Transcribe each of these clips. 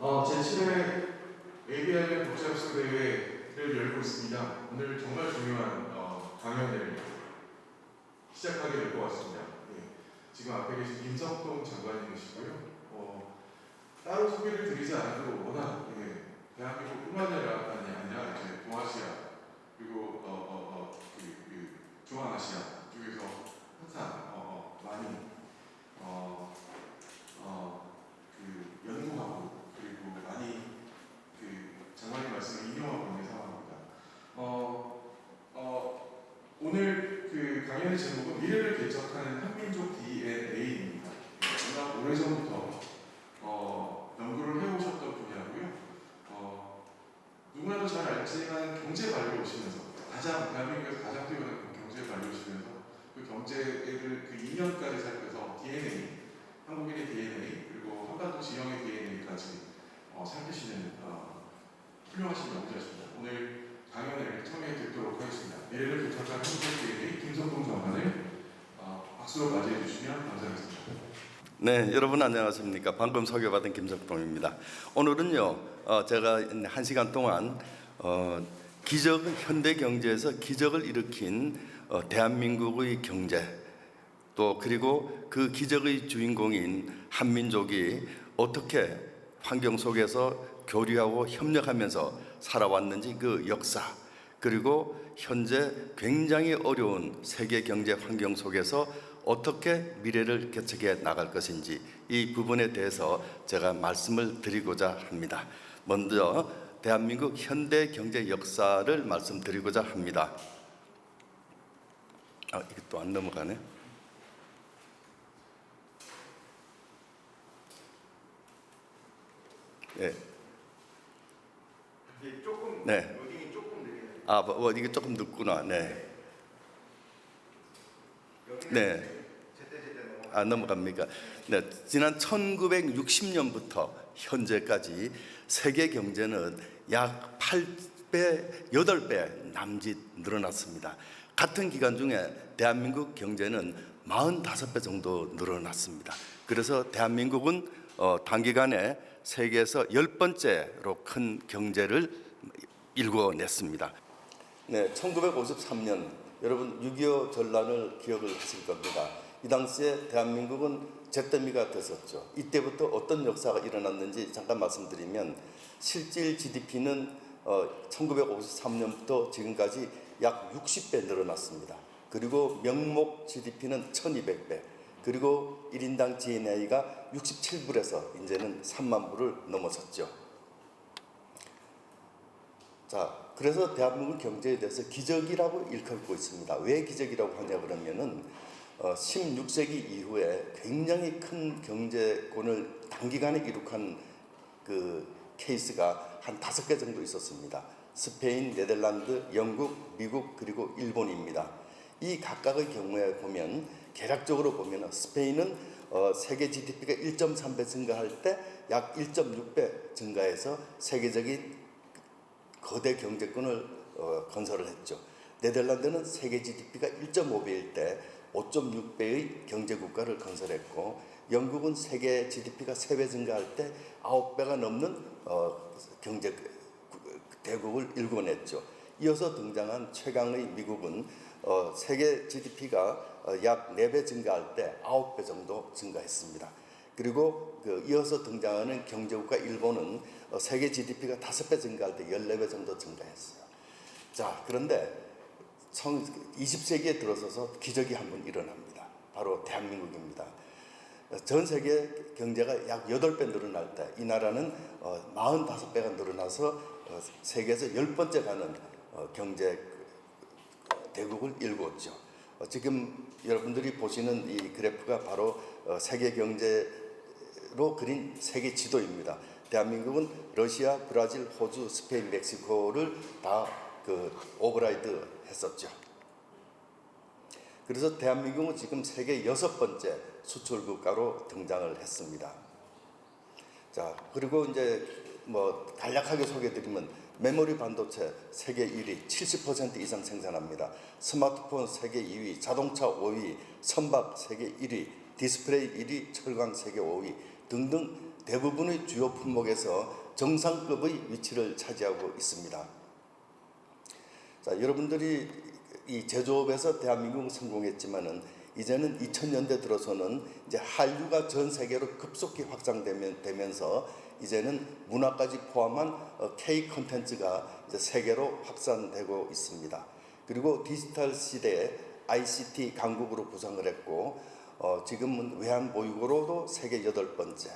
제7회 ABIM 국제학술대회를 열고 있습니다. 오늘 정말 중요한 강연을 시작하게 될 것 같습니다. 지금 앞에 계신 김석동 장관님이시고요. 따로 소개를 드리지 않아도 워낙 대한민국뿐만 아니라 이제 동아시아 그리고 중앙아시아 쪽에서 항상 많이 연구하고 그리고 많이 장관님 말씀을 인용하고 있는 상황입니다. 오늘 강연의 제목은 미래를 개척하는 한민족 DNA입니다. 워낙 오래전부터 연구를 해오셨던 분야고요. 누구나도 잘 알지만 경제 관료시면서 대한민국에서 가장 뛰어난 경제 관료시면서 그 경제를 2년까지 살펴서 DNA, 한국인의 DNA 그리고 한반도 지형의 DNA까지 살피시는 훌륭하신 연구자십니다. 오늘 강연을 청해 듣도록 하겠습니다. 미래를 개척한 한국인 DNA 김석동 장관을 박수로 맞이해 주시면 감사하겠습니다. 네, 여러분 안녕하십니까? 방금 소개받은 김석동입니다. 오늘은요, 제가 1시간 동안 현대 경제에서 기적을 일으킨 대한민국의 경제, 또 그리고 그 기적의 주인공인 한민족이 어떻게 환경 속에서 교류하고 협력하면서 살아왔는지 그 역사, 그리고 현재 굉장히 어려운 세계 경제 환경 속에서 어떻게 미래를 개척해 나갈 것인지 이 부분에 대해서 제가 말씀을 드리고자 합니다. 먼저 대한민국 현대 경제 역사를 말씀드리고자 합니다. 이게 또 안 넘어가네. 네. 조금 네. 로딩이 조금 느리네요. 이게 조금 늦구나. 네. 네. 네. 넘어갑니까? 네. 지난 1960년부터 현재까지 세계 경제는 약 8배, 8배 남짓 늘어났습니다. 같은 기간 중에 대한민국 경제는 45배 정도 늘어났습니다. 그래서 대한민국은 단기간에 세계에서 10번째로 큰 경제를 일궈냈습니다. 네, 1953년 여러분 6.25 전란을 기억을 하실 겁니다. 이 당시에 대한민국은 잿더미가 됐었죠. 이때부터 어떤 역사가 일어났는지 잠깐 말씀드리면 실질 GDP는 1953년부터 지금까지 약 60배 늘어났습니다. 그리고 명목 GDP는 1200배, 그리고 1인당 GNA가 67불에서 이제는 3만 불을 넘어섰죠. 자, 그래서 대한민국 경제에 대해서 기적이라고 일컬고 있습니다. 왜 기적이라고 하냐 그러면은 16세기 이후에 굉장히 큰 경제권을 단기간에 이룩한 그 케이스가 한 5개 정도 있었습니다. 스페인, 네덜란드, 영국, 미국 그리고 일본입니다. 이 각각의 경우에 보면 개략적으로 보면 스페인은 세계 GDP가 1.3배 증가할 때 약 1.6배 증가해서 세계적인 거대 경제권을 건설을 했죠. 네덜란드는 세계 GDP가 1.5배일 때 5.6배의 경제국가를 건설했고, 영국은 세계 GDP가 3배 증가할 때 9배가 넘는 경제 대국을 일궈냈죠. 이어서 등장한 최강의 미국은 세계 GDP가 약 4배 증가할 때 9배 정도 증가했습니다. 그리고 이어서 등장하는 경제국가 일본은 세계 GDP가 5배 증가할 때 14배 정도 증가했어요. 자, 그런데 20세기에 들어서서 기적이 한번 일어납니다. 바로 대한민국입니다. 전 세계 경제가 약 8배 늘어날 때 이 나라는 45배가 늘어나서 세계에서 10번째 가는 경제 대국을 일구었죠. 지금 여러분들이 보시는 이 그래프가 바로 세계 경제로 그린 세계 지도입니다. 대한민국은 러시아, 브라질, 호주, 스페인, 멕시코를 다 오버라이드 했었죠. 그래서 대한민국은 지금 세계 6번째 수출 국가로 등장을 했습니다. 자, 그리고 이제 간략하게 소개해드리면 메모리 반도체 세계 1위, 70% 이상 생산합니다. 스마트폰 세계 2위, 자동차 5위, 선박 세계 1위, 디스플레이 1위, 철강 세계 5위, 등등 대부분의 주요 품목에서 정상급의 위치를 차지하고 있습니다. 자, 여러분들이 이 제조업에서 대한민국은 성공했지만은 이제는 2000년대 들어서는 이제 한류가 전 세계로 급속히 확장되면서 이제는 문화까지 포함한 K 콘텐츠가 이제 세계로 확산되고 있습니다. 그리고 디지털 시대에 ICT 강국으로 부상을 했고 지금은 외환 보유고로도 세계 8번째,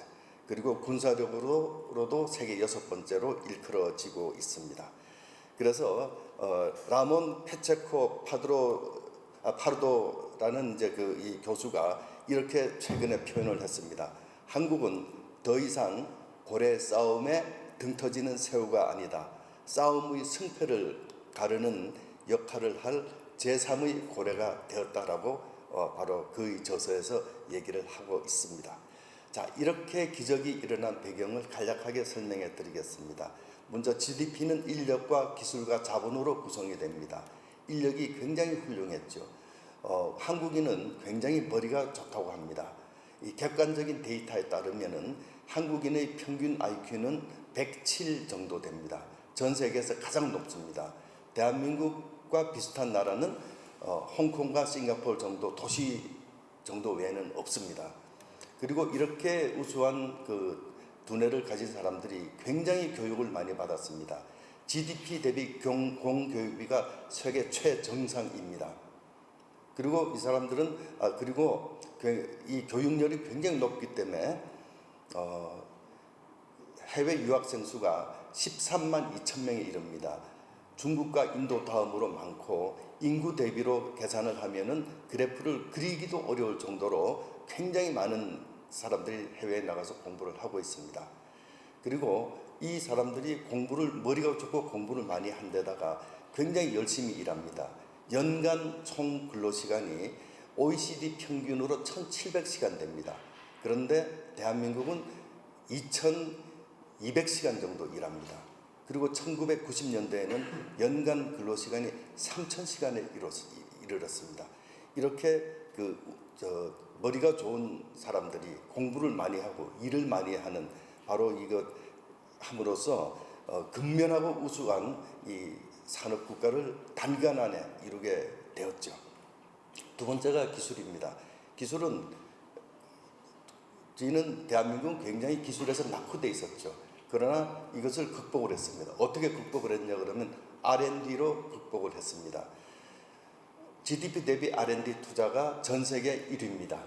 그리고 군사력으로도 세계 6번째로 일컬어지고 있습니다. 그래서 라몬 페체코 파르도라는 이제 이 교수가 이렇게 최근에 표현을 했습니다. 한국은 더 이상 고래 싸움에 등 터지는 새우가 아니다. 싸움의 승패를 가르는 역할을 할 제3의 고래가 되었다라고 바로 그 저서에서 얘기를 하고 있습니다. 자, 이렇게 기적이 일어난 배경을 간략하게 설명해 드리겠습니다. 먼저 GDP는 인력과 기술과 자본으로 구성이 됩니다. 인력이 굉장히 훌륭했죠. 한국인은 굉장히 머리가 좋다고 합니다. 이 객관적인 데이터에 따르면은 한국인의 평균 IQ는 107 정도 됩니다. 전 세계에서 가장 높습니다. 대한민국과 비슷한 나라는 홍콩과 싱가포르 정도 도시 정도 외에는 없습니다. 그리고 이렇게 우수한 두뇌를 가진 사람들이 굉장히 교육을 많이 받았습니다. GDP 대비 공교육비가 세계 최정상입니다. 그리고 이 사람들은 그리고 이 교육열이 굉장히 높기 때문에 해외 유학생 수가 13만 2천 명에 이릅니다. 중국과 인도 다음으로 많고 인구 대비로 계산을 하면은 그래프를 그리기도 어려울 정도로 굉장히 많은 사람들이 해외에 나가서 공부를 하고 있습니다. 그리고 이 사람들이 머리가 좋고 공부를 많이 한 데다가 굉장히 열심히 일합니다. 연간 총 근로시간이 OECD 평균으로 1700시간 됩니다. 그런데 대한민국은 2200시간 정도 일합니다. 그리고 1990년대에는 연간 근로시간이 3000시간에 이르렀습니다. 이렇게 머리가 좋은 사람들이 공부를 많이 하고 일을 많이 하는 바로 이것 함으로써 근면하고 우수한 이 산업 국가를 단기간 안에 이루게 되었죠. 두 번째가 기술입니다. 저희는 대한민국은 굉장히 기술에서 낙후돼 있었죠. 그러나 이것을 극복을 했습니다. 어떻게 극복을 했냐 그러면 R&D로 극복을 했습니다. GDP 대비 R&D 투자가 전 세계 1위입니다.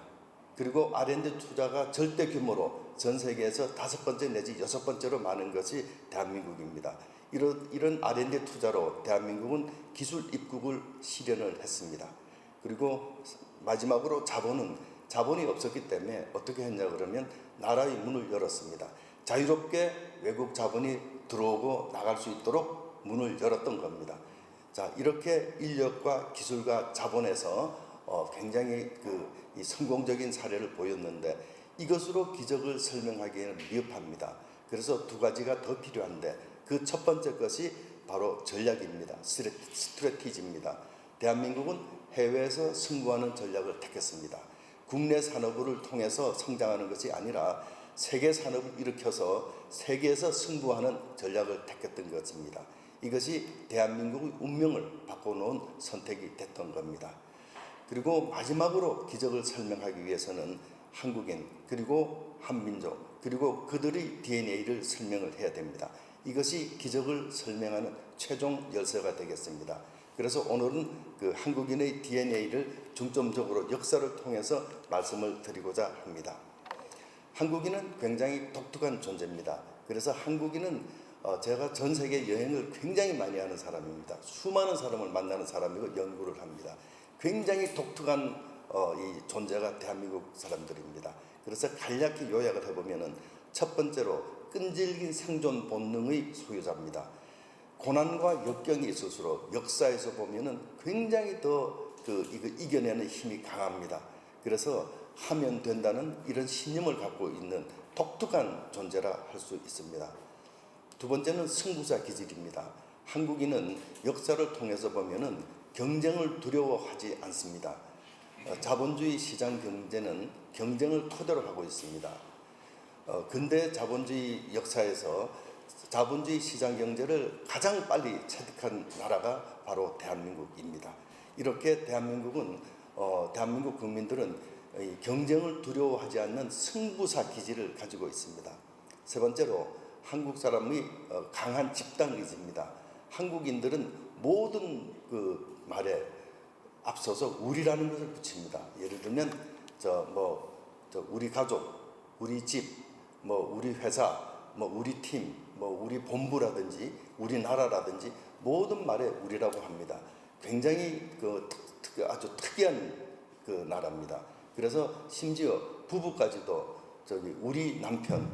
그리고 R&D 투자가 절대 규모로 전 세계에서 5번째 내지 6번째로 많은 것이 대한민국입니다. 이런 R&D 투자로 대한민국은 기술 입국을 실현을 했습니다. 그리고 마지막으로 자본이 없었기 때문에 어떻게 했냐 그러면 나라의 문을 열었습니다. 자유롭게 외국 자본이 들어오고 나갈 수 있도록 문을 열었던 겁니다. 자, 이렇게 인력과 기술과 자본에서 굉장히 이 성공적인 사례를 보였는데 이것으로 기적을 설명하기에는 미흡합니다. 그래서 두 가지가 더 필요한데 그 첫 번째 것이 바로 전략입니다. 스트래티지입니다. 대한민국은 해외에서 승부하는 전략을 택했습니다. 국내 산업을 통해서 성장하는 것이 아니라 세계 산업을 일으켜서 세계에서 승부하는 전략을 택했던 것입니다. 이것이 대한민국의 운명을 바꿔놓은 선택이 됐던 겁니다. 그리고 마지막으로 기적을 설명하기 위해서는 한국인 그리고 한민족 그리고 그들의 DNA를 설명을 해야 됩니다. 이것이 기적을 설명하는 최종 열쇠가 되겠습니다. 그래서 오늘은 한국인의 DNA를 중점적으로 역사를 통해서 말씀을 드리고자 합니다. 한국인은 굉장히 독특한 존재입니다. 그래서 한국인은 제가 전 세계 여행을 굉장히 많이 하는 사람입니다. 수많은 사람을 만나는 사람이고 연구를 합니다. 굉장히 독특한 이 존재가 대한민국 사람들입니다. 그래서 간략히 요약을 해보면은 첫 번째로 끈질긴 생존 본능의 소유자입니다. 고난과 역경이 있을수록 역사에서 보면은 굉장히 더 이거 이겨내는 힘이 강합니다. 그래서 하면 된다는 이런 신념을 갖고 있는 독특한 존재라 할 수 있습니다. 두 번째는 승부사 기질입니다. 한국인은 역사를 통해서 보면은 경쟁을 두려워하지 않습니다. 자본주의 시장 경제는 경쟁을 토대로 하고 있습니다. 근대 자본주의 역사에서 자본주의 시장 경제를 가장 빨리 체득한 나라가 바로 대한민국입니다. 이렇게 대한민국 국민들은 이 경쟁을 두려워하지 않는 승부사 기질을 가지고 있습니다. 세 번째로 한국 사람의 강한 집단 의지입니다. 한국인들은 모든 그 말에 앞서서 우리라는 것을 붙입니다. 예를 들면 우리 가족, 우리 집, 우리 회사, 우리 팀, 우리 본부라든지 우리 나라라든지 모든 말에 우리라고 합니다. 굉장히 아주 특이한 그 나라입니다. 그래서 심지어 부부까지도 우리 남편,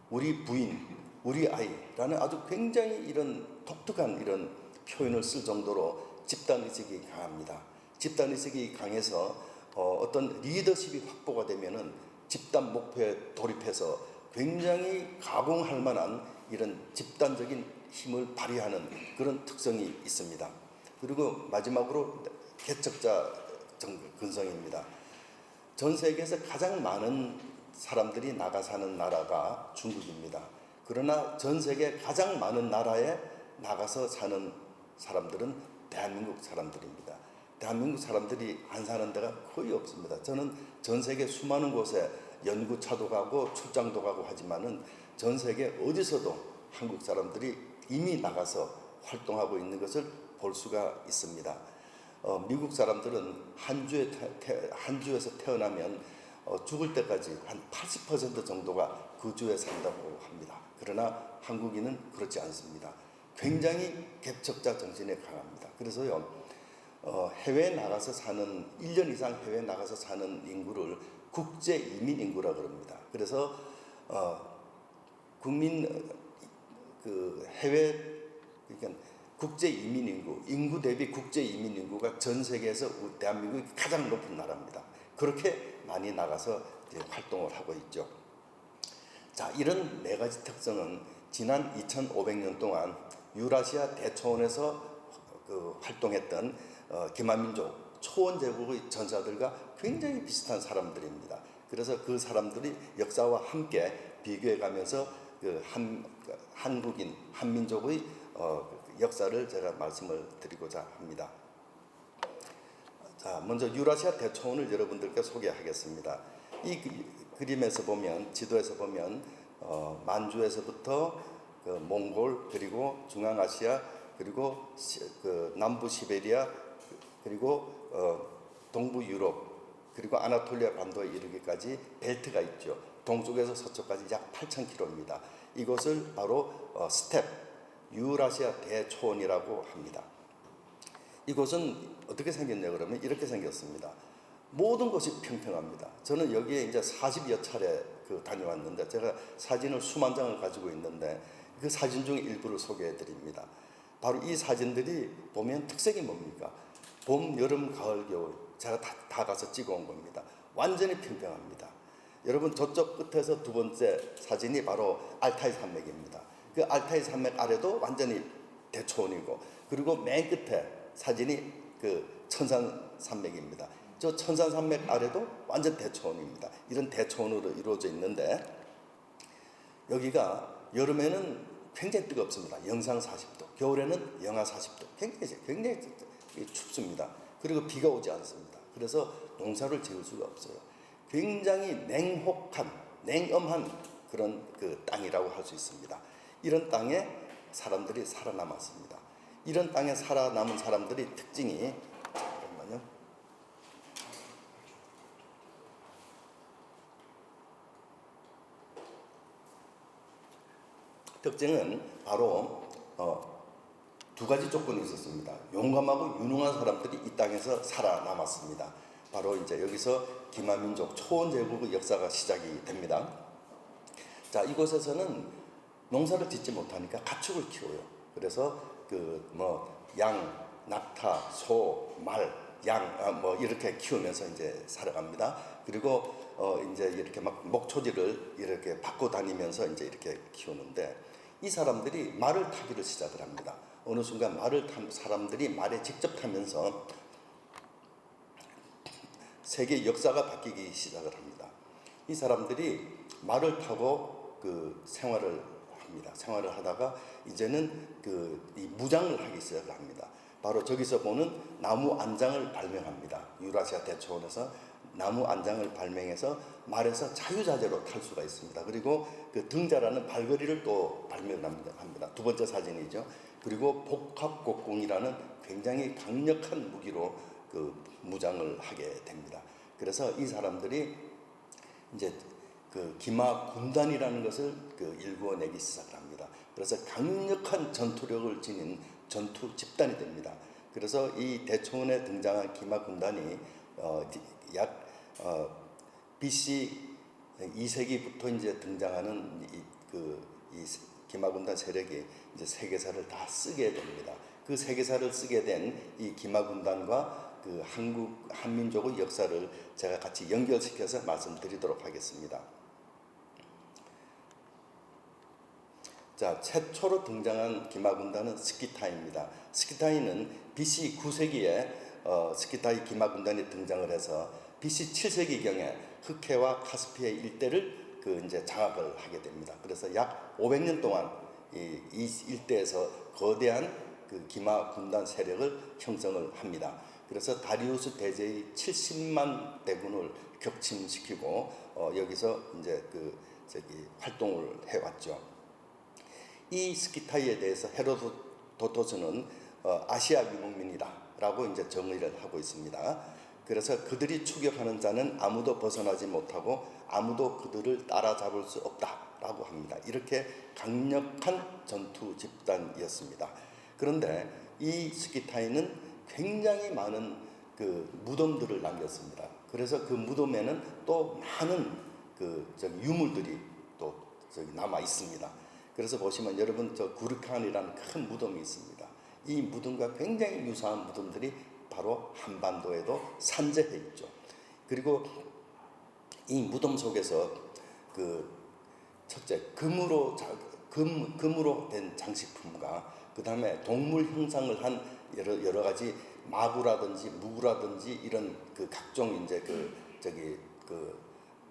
우리 부인, 우리 아이라는 아주 굉장히 이런 독특한 이런 표현을 쓸 정도로 집단의식이 강합니다. 집단의식이 강해서 어떤 리더십이 확보가 되면은 집단 목표에 돌입해서 굉장히 가공할 만한 이런 집단적인 힘을 발휘하는 그런 특성이 있습니다. 그리고 마지막으로 개척자 근성입니다. 전 세계에서 가장 많은 사람들이 나가 사는 나라가 중국입니다. 그러나 전 세계 가장 많은 나라에 나가서 사는 사람들은 대한민국 사람들입니다. 대한민국 사람들이 안 사는 데가 거의 없습니다. 저는 전 세계 수많은 곳에 연구차도 가고 출장도 가고 하지만은 전 세계 어디서도 한국 사람들이 이미 나가서 활동하고 있는 것을 볼 수가 있습니다. 미국 사람들은 한 주에서 태어나면 죽을 때까지 한 80% 정도가 그 주에 산다고 합니다. 그러나 한국인은 그렇지 않습니다. 굉장히 개척자 정신에 강합니다. 그래서요, 해외에 나가서 사는 1년 이상 해외에 나가서 사는 인구를 국제 이민 인구라 그럽니다. 그래서 그러니까 국제 이민 인구 대비 국제 이민 인구가 전 세계에서 대한민국이 가장 높은 나라입니다. 그렇게 많이 나가서 이제 활동을 하고 있죠. 자, 이런 네 가지 특성은 지난 2,500년 동안 유라시아 대초원에서 활동했던 기마민족 초원 제국의 전사들과 굉장히 비슷한 사람들입니다. 그래서 그 사람들이 역사와 함께 비교해가면서 한국인 한민족의 역사를 제가 말씀을 드리고자 합니다. 자, 먼저 유라시아 대초원을 여러분들께 소개하겠습니다. 이 그림에서 보면, 지도에서 보면 만주에서부터 몽골, 그리고 중앙아시아, 그리고 남부 시베리아, 그리고 동부 유럽, 그리고 아나톨리아 반도에 이르기까지 벨트가 있죠. 동쪽에서 서쪽까지 약 8,000km입니다. 이것을 바로 스텝 유라시아 대초원이라고 합니다. 이곳은 어떻게 생겼냐 그러면 이렇게 생겼습니다. 모든 것이 평평합니다. 저는 여기에 이제 40여 차례 다녀왔는데 제가 사진을 수만 장을 가지고 있는데 그 사진 중에 일부를 소개해 드립니다. 바로 이 사진들이 보면 특색이 뭡니까? 봄, 여름, 가을, 겨울 제가 다 가서 찍어 온 겁니다. 완전히 평평합니다. 여러분 저쪽 끝에서 두 번째 사진이 바로 알타이 산맥입니다. 그 알타이 산맥 아래도 완전히 대초원이고, 그리고 맨 끝에 사진이 천산 산맥입니다. 저 천산 산맥 아래도 완전 대초원입니다. 이런 대초원으로 이루어져 있는데 여기가 여름에는 굉장히 뜨겁습니다. 영상 40도, 겨울에는 영하 40도, 굉장히 춥습니다. 그리고 비가 오지 않습니다. 그래서 농사를 지을 수가 없어요. 굉장히 냉엄한 그런 땅이라고 할 수 있습니다. 이런 땅에 사람들이 살아남았습니다. 이런 땅에 살아남은 사람들의 특징이, 잠깐만요. 특징은 바로 두 가지 조건이 있었습니다. 용감하고 유능한 사람들이 이 땅에서 살아남았습니다. 바로 이제 여기서 기마민족 초원 제국의 역사가 시작이 됩니다. 자, 이곳에서는 농사를 짓지 못하니까 가축을 키워요. 그래서 양, 낙타, 소, 말, 양 이렇게 키우면서 이제 살아갑니다. 그리고 이제 이렇게 막 목초지를 이렇게 바꿔 다니면서 이제 이렇게 키우는데, 이 사람들이 말을 타기를 시작을 합니다. 어느 순간 말을 탄 사람들이 말에 직접 타면서 세계 역사가 바뀌기 시작을 합니다. 이 사람들이 말을 타고 그 생활을 합니다. 생활을 하다가 이제는 이 무장을 하기 시작을 합니다. 바로 저기서 보는 나무 안장을 발명합니다. 유라시아 대초원에서 나무 안장을 발명해서 말에서 자유자재로 탈 수가 있습니다. 그리고 그 등자라는 발걸이를 또 발명합니다. 두 번째 사진이죠. 그리고 복합곡궁이라는 굉장히 강력한 무기로 그 무장을 하게 됩니다. 그래서 이 사람들이 이제 그 기마 군단이라는 것을 일구어내기 시작합니다. 그래서 강력한 전투력을 지닌 전투 집단이 됩니다. 그래서 이 대초원에 등장한 기마 군단이 약 BC 2세기부터 이제 등장하는 이 기마 군단 세력이 이제 세계사를 다 쓰게 됩니다. 그 세계사를 쓰게 된 이 기마 군단과 그 한민족의 역사를 제가 같이 연결시켜서 말씀드리도록 하겠습니다. 자, 최초로 등장한 기마 군단은 스키타이입니다. 스키타이는 BC 9세기에 스키타이 기마 군단이 등장을 해서 BC 7세기경에 흑해와 카스피해 일대를 이제 장악을 하게 됩니다. 그래서 약 500년 동안 이 일대에서 거대한 그 기마 군단 세력을 형성을 합니다. 그래서 다리우스 대제의 70만 대군을 격침시키고 여기서 이제 활동을 해왔죠. 이 스키타이에 대해서 헤로도토스는 아시아 유목민이다라고 이제 정의를 하고 있습니다. 그래서 그들이 추격하는 자는 아무도 벗어나지 못하고 아무도 그들을 따라잡을 수 없다라고 합니다. 이렇게 강력한 전투 집단이었습니다. 그런데 이 스키타이는 굉장히 많은 그 무덤들을 남겼습니다. 그래서 그 무덤에는 또 많은 유물들이 또 남아 있습니다. 그래서 보시면 여러분 구르칸이라는 큰 무덤이 있습니다. 이 무덤과 굉장히 유사한 무덤들이 바로 한반도에도 산재해 있죠. 그리고 이 무덤 속에서 첫째 금으로 된 장식품과 그 다음에 동물 형상을 한 여러 가지 마구라든지 무구라든지 이런 각종 이제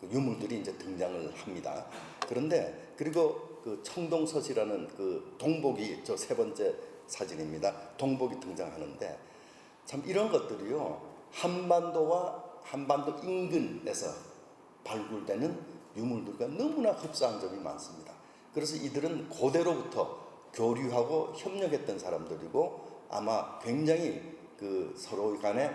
유물들이 이제 등장을 합니다. 그런데 그리고 청동섯이라는 동복이 세 번째 사진입니다. 동복이 등장하는데 참 이런 것들이요 한반도 인근에서 발굴되는 유물들과 너무나 흡사한 점이 많습니다. 그래서 이들은 고대로부터 교류하고 협력했던 사람들이고 아마 굉장히 서로 간의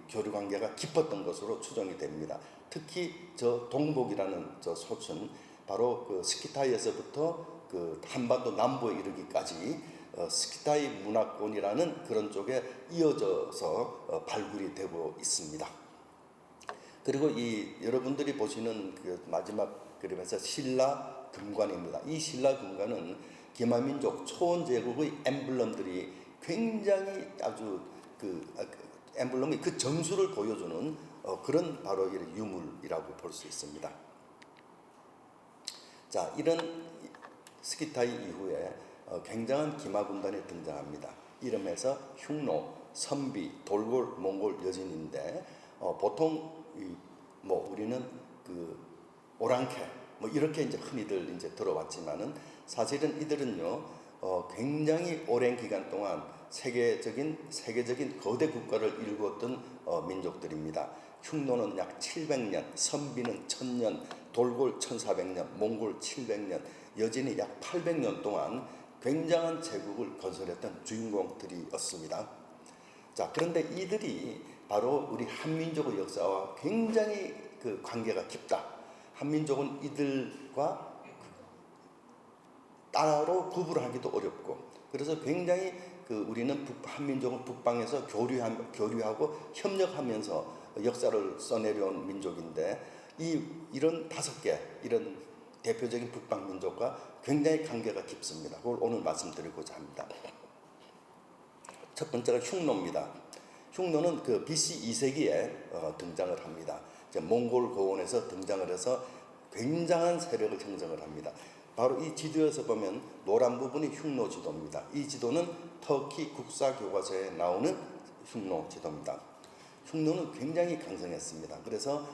교류 관계가 깊었던 것으로 추정이 됩니다. 특히 동복이라는 솥은 바로 스키타이에서부터 한반도 남부에 이르기까지 스키타이 문화권이라는 그런 쪽에 이어져서 발굴이 되고 있습니다. 그리고 여러분들이 보시는 마지막 그림에서 신라 금관입니다. 이 신라 금관은 기마민족 초원 제국의 엠블럼들이 굉장히 아주 엠블럼이 정수를 보여주는 그런 바로 유물이라고 볼 수 있습니다. 자, 이런 스키타이 이후에 굉장한 기마 군단이 등장합니다. 이름에서 흉노, 선비, 돌골, 몽골 여진인데 보통 우리는 오랑캐 이렇게 이제 흔히들 이제 들어왔지만은 사실은 이들은요 굉장히 오랜 기간 동안 세계적인 거대 국가를 일구었던 민족들입니다. 흉노는 약 700년, 선비는 1000년, 돌골 1400년, 몽골 700년, 여진이 약 800년 동안 굉장한 제국을 건설했던 주인공들이었습니다. 자, 그런데 이들이 바로 우리 한민족의 역사와 굉장히 관계가 깊다. 한민족은 이들과 따로 구분하기도 어렵고, 그래서 굉장히 우리는 한민족은 북방에서 교류하고 협력하면서 역사를 써내려온 민족인데 이런 5개 이런 대표적인 북방 민족과 굉장히 관계가 깊습니다. 그걸 오늘 말씀드리고자 합니다. 첫 번째가 흉노입니다. 흉노는 BC 2세기에 등장을 합니다. 몽골 고원에서 등장을 해서 굉장한 세력을 형성을 합니다. 바로 이 지도에서 보면 노란 부분이 흉노 지도입니다. 이 지도는 터키 국사교과서에 나오는 흉노 지도입니다. 흉노는 굉장히 강성했습니다. 그래서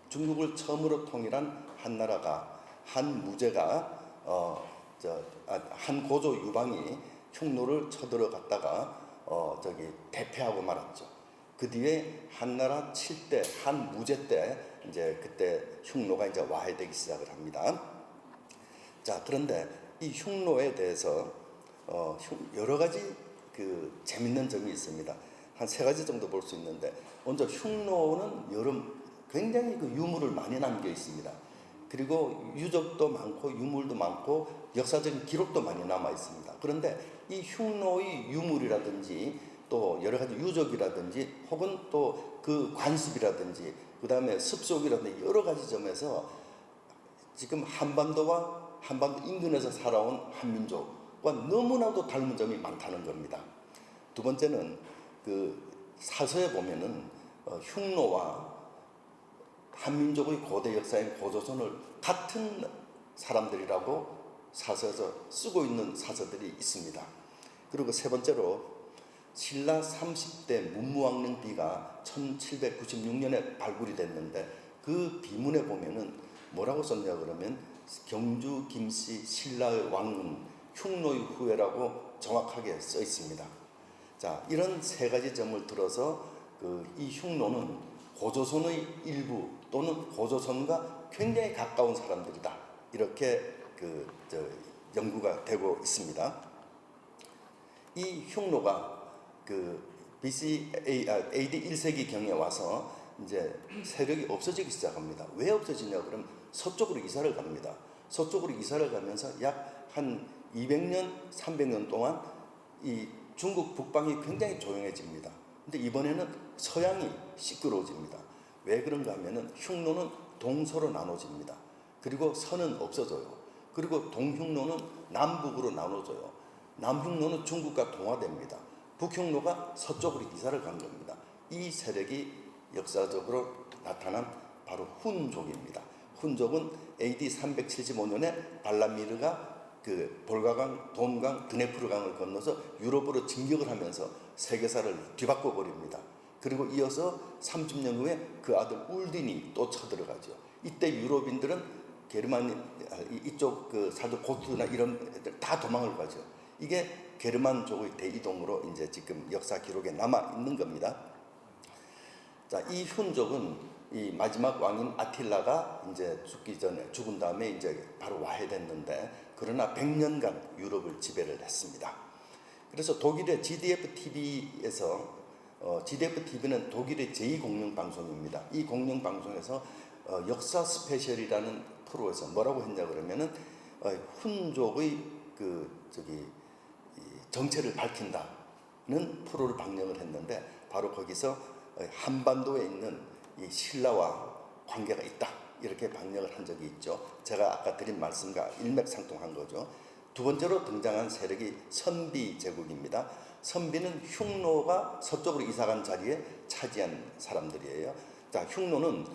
중국을 처음으로 통일한 한나라가 한 무제가 한 고조 유방이 흉노를 쳐들어갔다가 대패하고 말았죠. 그 뒤에 한나라 7대 한 무제 때 이제 그때 흉노가 이제 와해되기 시작을 합니다. 자, 그런데 이 흉노에 대해서 여러 가지 그 재밌는 점이 있습니다. 한 3가지 정도 볼 수 있는데, 먼저 흉노는 굉장히 그 유물을 많이 남겨 있습니다. 그리고 유적도 많고 유물도 많고 역사적인 기록도 많이 남아 있습니다. 그런데 이 흉노의 유물이라든지 또 여러 가지 유적이라든지 혹은 또 그 관습이라든지 그 다음에 습속이라든지 여러 가지 점에서 지금 한반도와 한반도 인근에서 살아온 한민족과 너무나도 닮은 점이 많다는 겁니다. 두 번째는 그 사서에 보면은 흉노와 한민족의 고대 역사인 고조선을 같은 사람들이라고 사서에서 쓰고 있는 사서들이 있습니다. 그리고 세 번째로 신라 30대 문무왕릉 비가 1796년에 발굴이 됐는데 그 비문에 보면은 뭐라고 썼냐 그러면 경주 김씨 신라의 왕릉 흉노의 후예라고 정확하게 써 있습니다. 자, 이런 3가지 점을 들어서 이 흉노는 고조선의 일부 또는 고조선과 굉장히 가까운 사람들이다, 이렇게 연구가 되고 있습니다. 이 흉노가 BC AD 1세기 경에 와서 이제 세력이 없어지기 시작합니다. 왜 없어지냐 그러면 서쪽으로 이사를 갑니다. 서쪽으로 이사를 가면서 약 한 200년, 300년 동안 이 중국 북방이 굉장히 조용해집니다. 근데 이번에는 서양이 시끄러워집니다. 왜 그런가 하면은 흉노는 동서로 나눠집니다. 그리고 서는 없어져요. 그리고 동흉노는 남북으로 나눠져요. 남흉노는 중국과 동화됩니다. 북흉노가 서쪽으로 이사를 간 겁니다. 이 세력이 역사적으로 나타난 바로 훈족입니다. 훈족은 AD 375년에 발라미르가 볼가강, 돈강, 드네프르강을 건너서 유럽으로 진격을 하면서 세계사를 뒤바꿔 버립니다. 그리고 이어서 30년 후에 그 아들 울딘이 또 쳐들어가죠. 이때 유럽인들은 게르만 이쪽 사조 고트나 이런 애들 다 도망을 가죠. 이게 게르만족의 대이동으로 이제 지금 역사 기록에 남아 있는 겁니다. 자, 이 훈족은 이 마지막 왕인 아틸라가 이제 죽은 다음에 이제 바로 와해됐는데, 그러나 100년간 유럽을 지배를 했습니다. 그래서 독일의 GDF TV에서 GDF TV는 독일의 제2공영방송입니다. 이 공영방송에서 역사 스페셜이라는 프로에서 뭐라고 했냐 그러면은 훈족의 정체를 밝힌다는 프로를 방영을 했는데, 바로 거기서 한반도에 있는 이 신라와 관계가 있다, 이렇게 방영을 한 적이 있죠. 제가 아까 드린 말씀과 일맥상통한 거죠. 두 번째로 등장한 세력이 선비 제국입니다. 선비는 흉노가 서쪽으로 이사간 자리에 차지한 사람들이에요. 자, 흉노는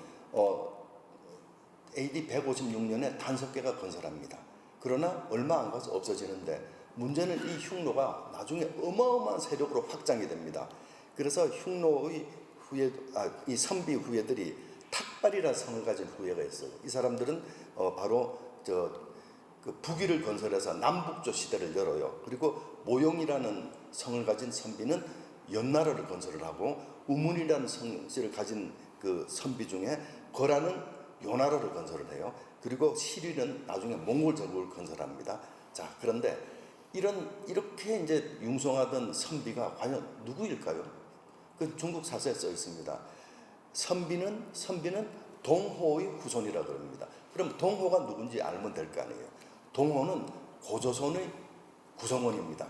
AD 156년에 단석계가 건설합니다. 그러나 얼마 안 가서 없어지는데, 문제는 이 흉노가 나중에 어마어마한 세력으로 확장이 됩니다. 그래서 흉노의 이 선비 후예들이 탁발이라는 성을 가진 후예가 있어요. 이 사람들은 바로 북위를 건설해서 남북조 시대를 열어요. 그리고 모용이라는 성을 가진 선비는 연나라를 건설을 하고, 우문이라는 성씨를 가진 그 선비 중에 거라는 요나라를 건설을 해요. 그리고 시리는 나중에 몽골 제국을 건설합니다. 자, 그런데 이렇게 이제 융성하던 선비가 과연 누구일까요? 그 중국 사서에 써 있습니다. 선비는 동호의 후손이라 그럽니다. 그럼 동호가 누군지 알면 될 거 아니에요. 동호는 고조선의 구성원입니다.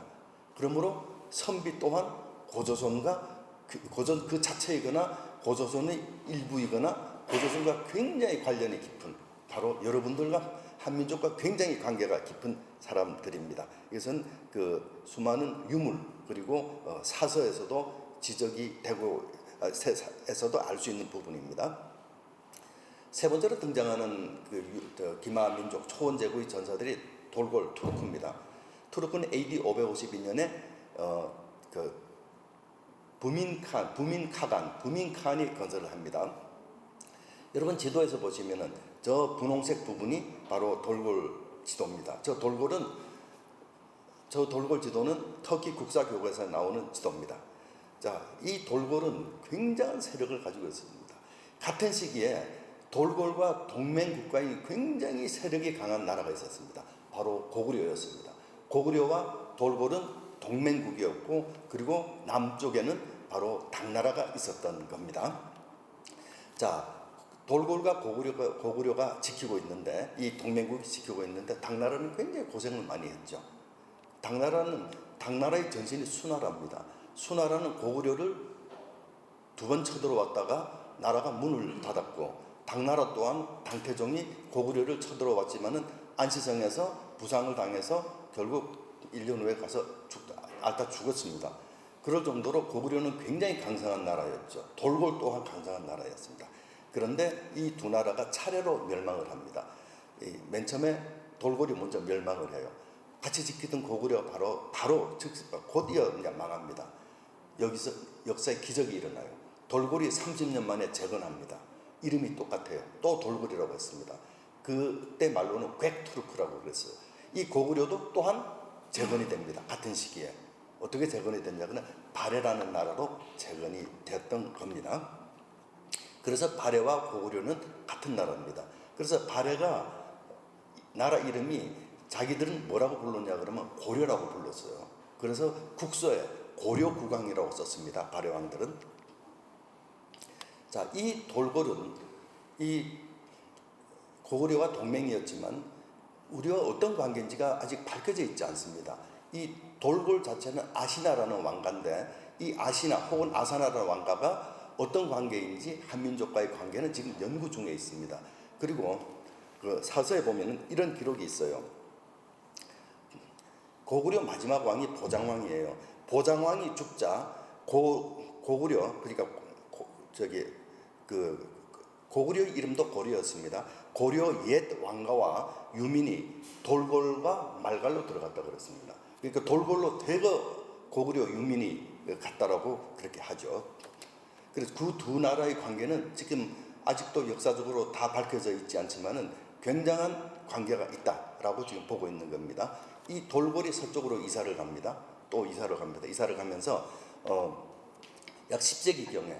그러므로 선비 또한 고조선과 고조선 그 자체이거나 고조선의 일부이거나 고조선과 굉장히 관련이 깊은, 바로 여러분들과 한민족과 굉장히 관계가 깊은 사람들입니다. 이것은 수많은 유물 그리고 사서에서도 지적이 되고 에서도 알 수 있는 부분입니다. 세 번째로 등장하는 기마 민족 초원제국의 전사들이 돌골 투르크입니다. 투르크는 AD 552년에 부민칸이 건설을 합니다. 여러분 지도에서 보시면은 저 분홍색 부분이 바로 돌골 지도입니다. 저 돌골 지도는 터키 국사교과서에 나오는 지도입니다. 자, 이 돌골은 굉장한 세력을 가지고 있습니다. 같은 시기에 돌골과 동맹 국가인 굉장히 세력이 강한 나라가 있었습니다. 바로 고구려였습니다. 고구려와 돌골은 동맹국이었고, 그리고 남쪽에는 바로 당나라가 있었던 겁니다. 자, 돌골과 고구려가 지키고 있는데, 이 동맹국이 지키고 있는데 당나라는 굉장히 고생을 많이 했죠. 당나라의 전신이 수나라입니다. 수나라는 고구려를 두 번 쳐들어왔다가 나라가 문을 닫았고, 당나라 또한 당태종이 고구려를 쳐들어왔지만은 안시성에서 부상을 당해서 결국 1년 후에 가서 앓다 죽었습니다. 그럴 정도로 고구려는 굉장히 강성한 나라였죠. 돌골 또한 강성한 나라였습니다. 그런데 이 두 나라가 차례로 멸망을 합니다. 맨 처음에 돌골이 먼저 멸망을 해요. 같이 지키던 고구려가 바로 곧 이어 망합니다. 여기서 역사의 기적이 일어나요. 돌골이 30년 만에 재건합니다. 이름이 똑같아요. 또 돌골이라고 했습니다. 그때 말로는 괵투르크라고 그랬어요. 이 고구려도 또한 재건이 됩니다. 같은 시기에. 어떻게 재건이 됐냐면 발해라는 나라로 재건이 됐던 겁니다. 그래서 발해와 고구려는 같은 나라입니다. 그래서 발해가 나라 이름이 자기들은 뭐라고 불렀냐 그러면 고려라고 불렀어요. 그래서 국서에 고려국왕이라고 썼습니다. 발해 왕들은. 자, 이 돌골은 이 고구려와 동맹이었지만 우리와 어떤 관계인지가 아직 밝혀져 있지 않습니다. 이 돌골 자체는 아시나라는 왕가인데, 이 아시나 혹은 아사나라는 왕가가 어떤 관계인지 한민족과의 관계는 지금 연구 중에 있습니다. 그리고 그 사서에 보면은 이런 기록이 있어요. 고구려 마지막 왕이 보장왕이에요. 보장왕이 죽자 고구려, 그러니까 고구려 이름도 고려였습니다. 고려 옛 왕가와 유민이 돌골과 말갈로 들어갔다 그랬습니다. 그러니까 돌골로 대거 고구려 유민이 갔다라고 그렇게 하죠. 그래서 그 두 나라의 관계는 지금 아직도 역사적으로 다 밝혀져 있지 않지만은 굉장한 관계가 있다라고 지금 보고 있는 겁니다. 이 돌골이 서쪽으로 이사를 갑니다. 또 이사를 갑니다. 이사를 가면서 약 10세기경에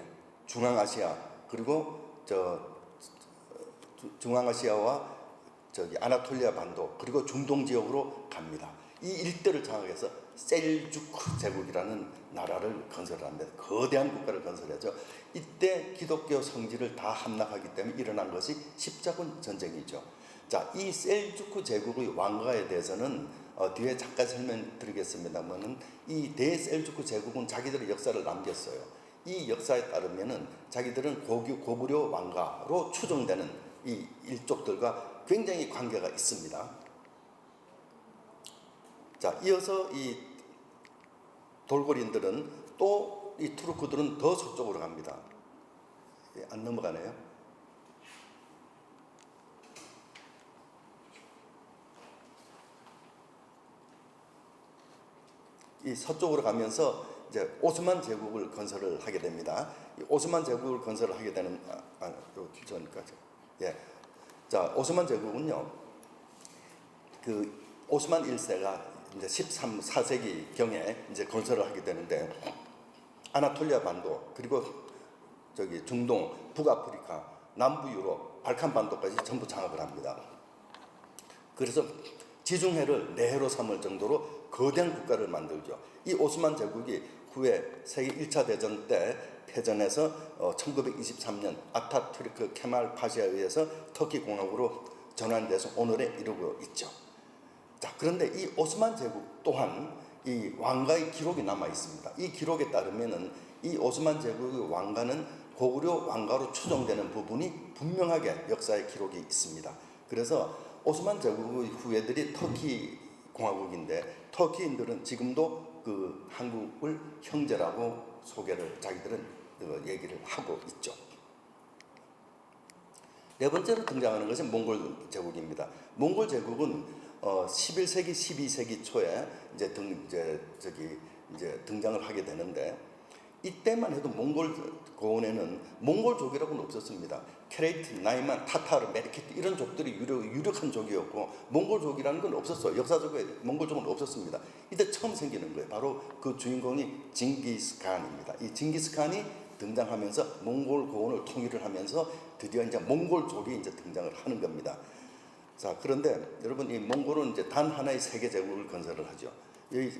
중앙아시아, 그리고 중앙아시아와 아나톨리아 반도, 그리고 중동 지역으로 갑니다. 이 일대를 장악해서 셀주크 제국이라는 나라를 건설합니다. 거대한 국가를 건설하죠. 이때 기독교 성지를 다 함락하기 때문에 일어난 것이 십자군 전쟁이죠. 자, 이 셀주크 제국의 왕가에 대해서는 뒤에 잠깐 설명드리겠습니다만은, 이 대셀주크 제국은 자기들의 역사를 남겼어요. 이 역사에 따르면은 자기들은 고구려 왕가로 추정되는 이 일족들과 굉장히 관계가 있습니다. 자, 이어서 이 돌고린들은 또 이 투르크들은 더 서쪽으로 갑니다. 안 넘어가네요. 이 서쪽으로 가면서 이제 오스만 제국을 건설을 하게 됩니다. 이 오스만 제국을 건설을 하게 되는 전까지. 예. 자, 오스만 제국은요. 그 오스만 1세가 이제 14세기 경에 이제 건설을 하게 되는데, 아나톨리아 반도, 그리고 중동, 북아프리카, 남부 유럽, 발칸 반도까지 전부 장악을 합니다. 그래서 지중해를 내해로 삼을 정도로 거대한 국가를 만들죠. 이 오스만 제국이 후에 세계 1차 대전 때 패전해서 1923년 아타투르크 케말 파샤에 의해서 터키 공화국으로 전환돼서 오늘에 이르고 있죠. 자, 그런데 이 오스만 제국 또한 이 왕가의 기록이 남아 있습니다. 이 기록에 따르면은 이 오스만 제국의 왕가는 고구려 왕가로 추정되는 부분이 분명하게 역사의 기록이 있습니다. 그래서 오스만 제국의 후예들이 터키 공화국인데, 터키인들은 지금도 그 한국을 형제라고 소개를 자기들은 얘기를 하고 있죠. 네 번째로 등장하는 것은 몽골 제국입니다. 몽골 제국은 11세기, 12세기 초에 이제 등장을 하게 되는데, 이때만 해도 몽골 고원에는 몽골족이라고는 없었습니다. 케레이트, 나이만, 타타르, 메르케트 이런 족들이 유력한 족이었고 몽골족이라는 건 없었어요. 역사적으로 몽골족은 없었습니다. 이때 처음 생기는 거예요. 바로 그 주인공이 징기스칸입니다. 이 징기스칸이 등장하면서 몽골 고원을 통일을 하면서 드디어 이제 몽골족이 이제 등장을 하는 겁니다. 자, 그런데 여러분 이 몽골은 이제 단 하나의 세계 제국을 건설을 하죠. 이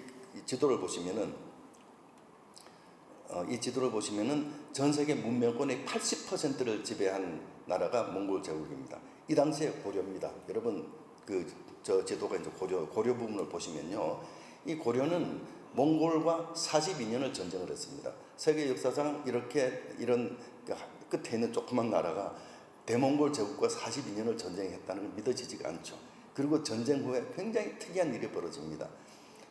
지도를 보시면은 전 세계 문명권의 80%를 지배한 나라가 몽골 제국입니다. 이 당시에 고려입니다. 여러분 저 지도가 이제 고려 부분을 보시면요, 이 고려는 몽골과 42년을 전쟁을 했습니다. 세계 역사상 이런 끝에 있는 조그만 나라가 대몽골 제국과 42년을 전쟁했다는 건 믿어지지가 않죠. 그리고 전쟁 후에 굉장히 특이한 일이 벌어집니다.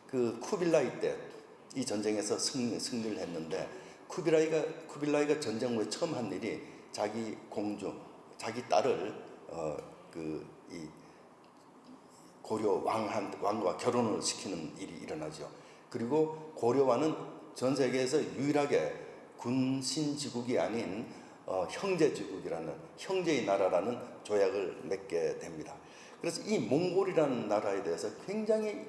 그 쿠빌라이 때 이 전쟁에서 승리를 했는데 쿠빌라이가 전쟁 후에 처음 한 일이 자기 공주, 자기 딸을 이 고려 왕과 결혼을 시키는 일이 일어나죠. 그리고 고려와는 전 세계에서 유일하게 군신지국이 아닌 형제지국이라는, 형제의 나라라는 조약을 맺게 됩니다. 그래서 이 몽골이라는 나라에 대해서 굉장히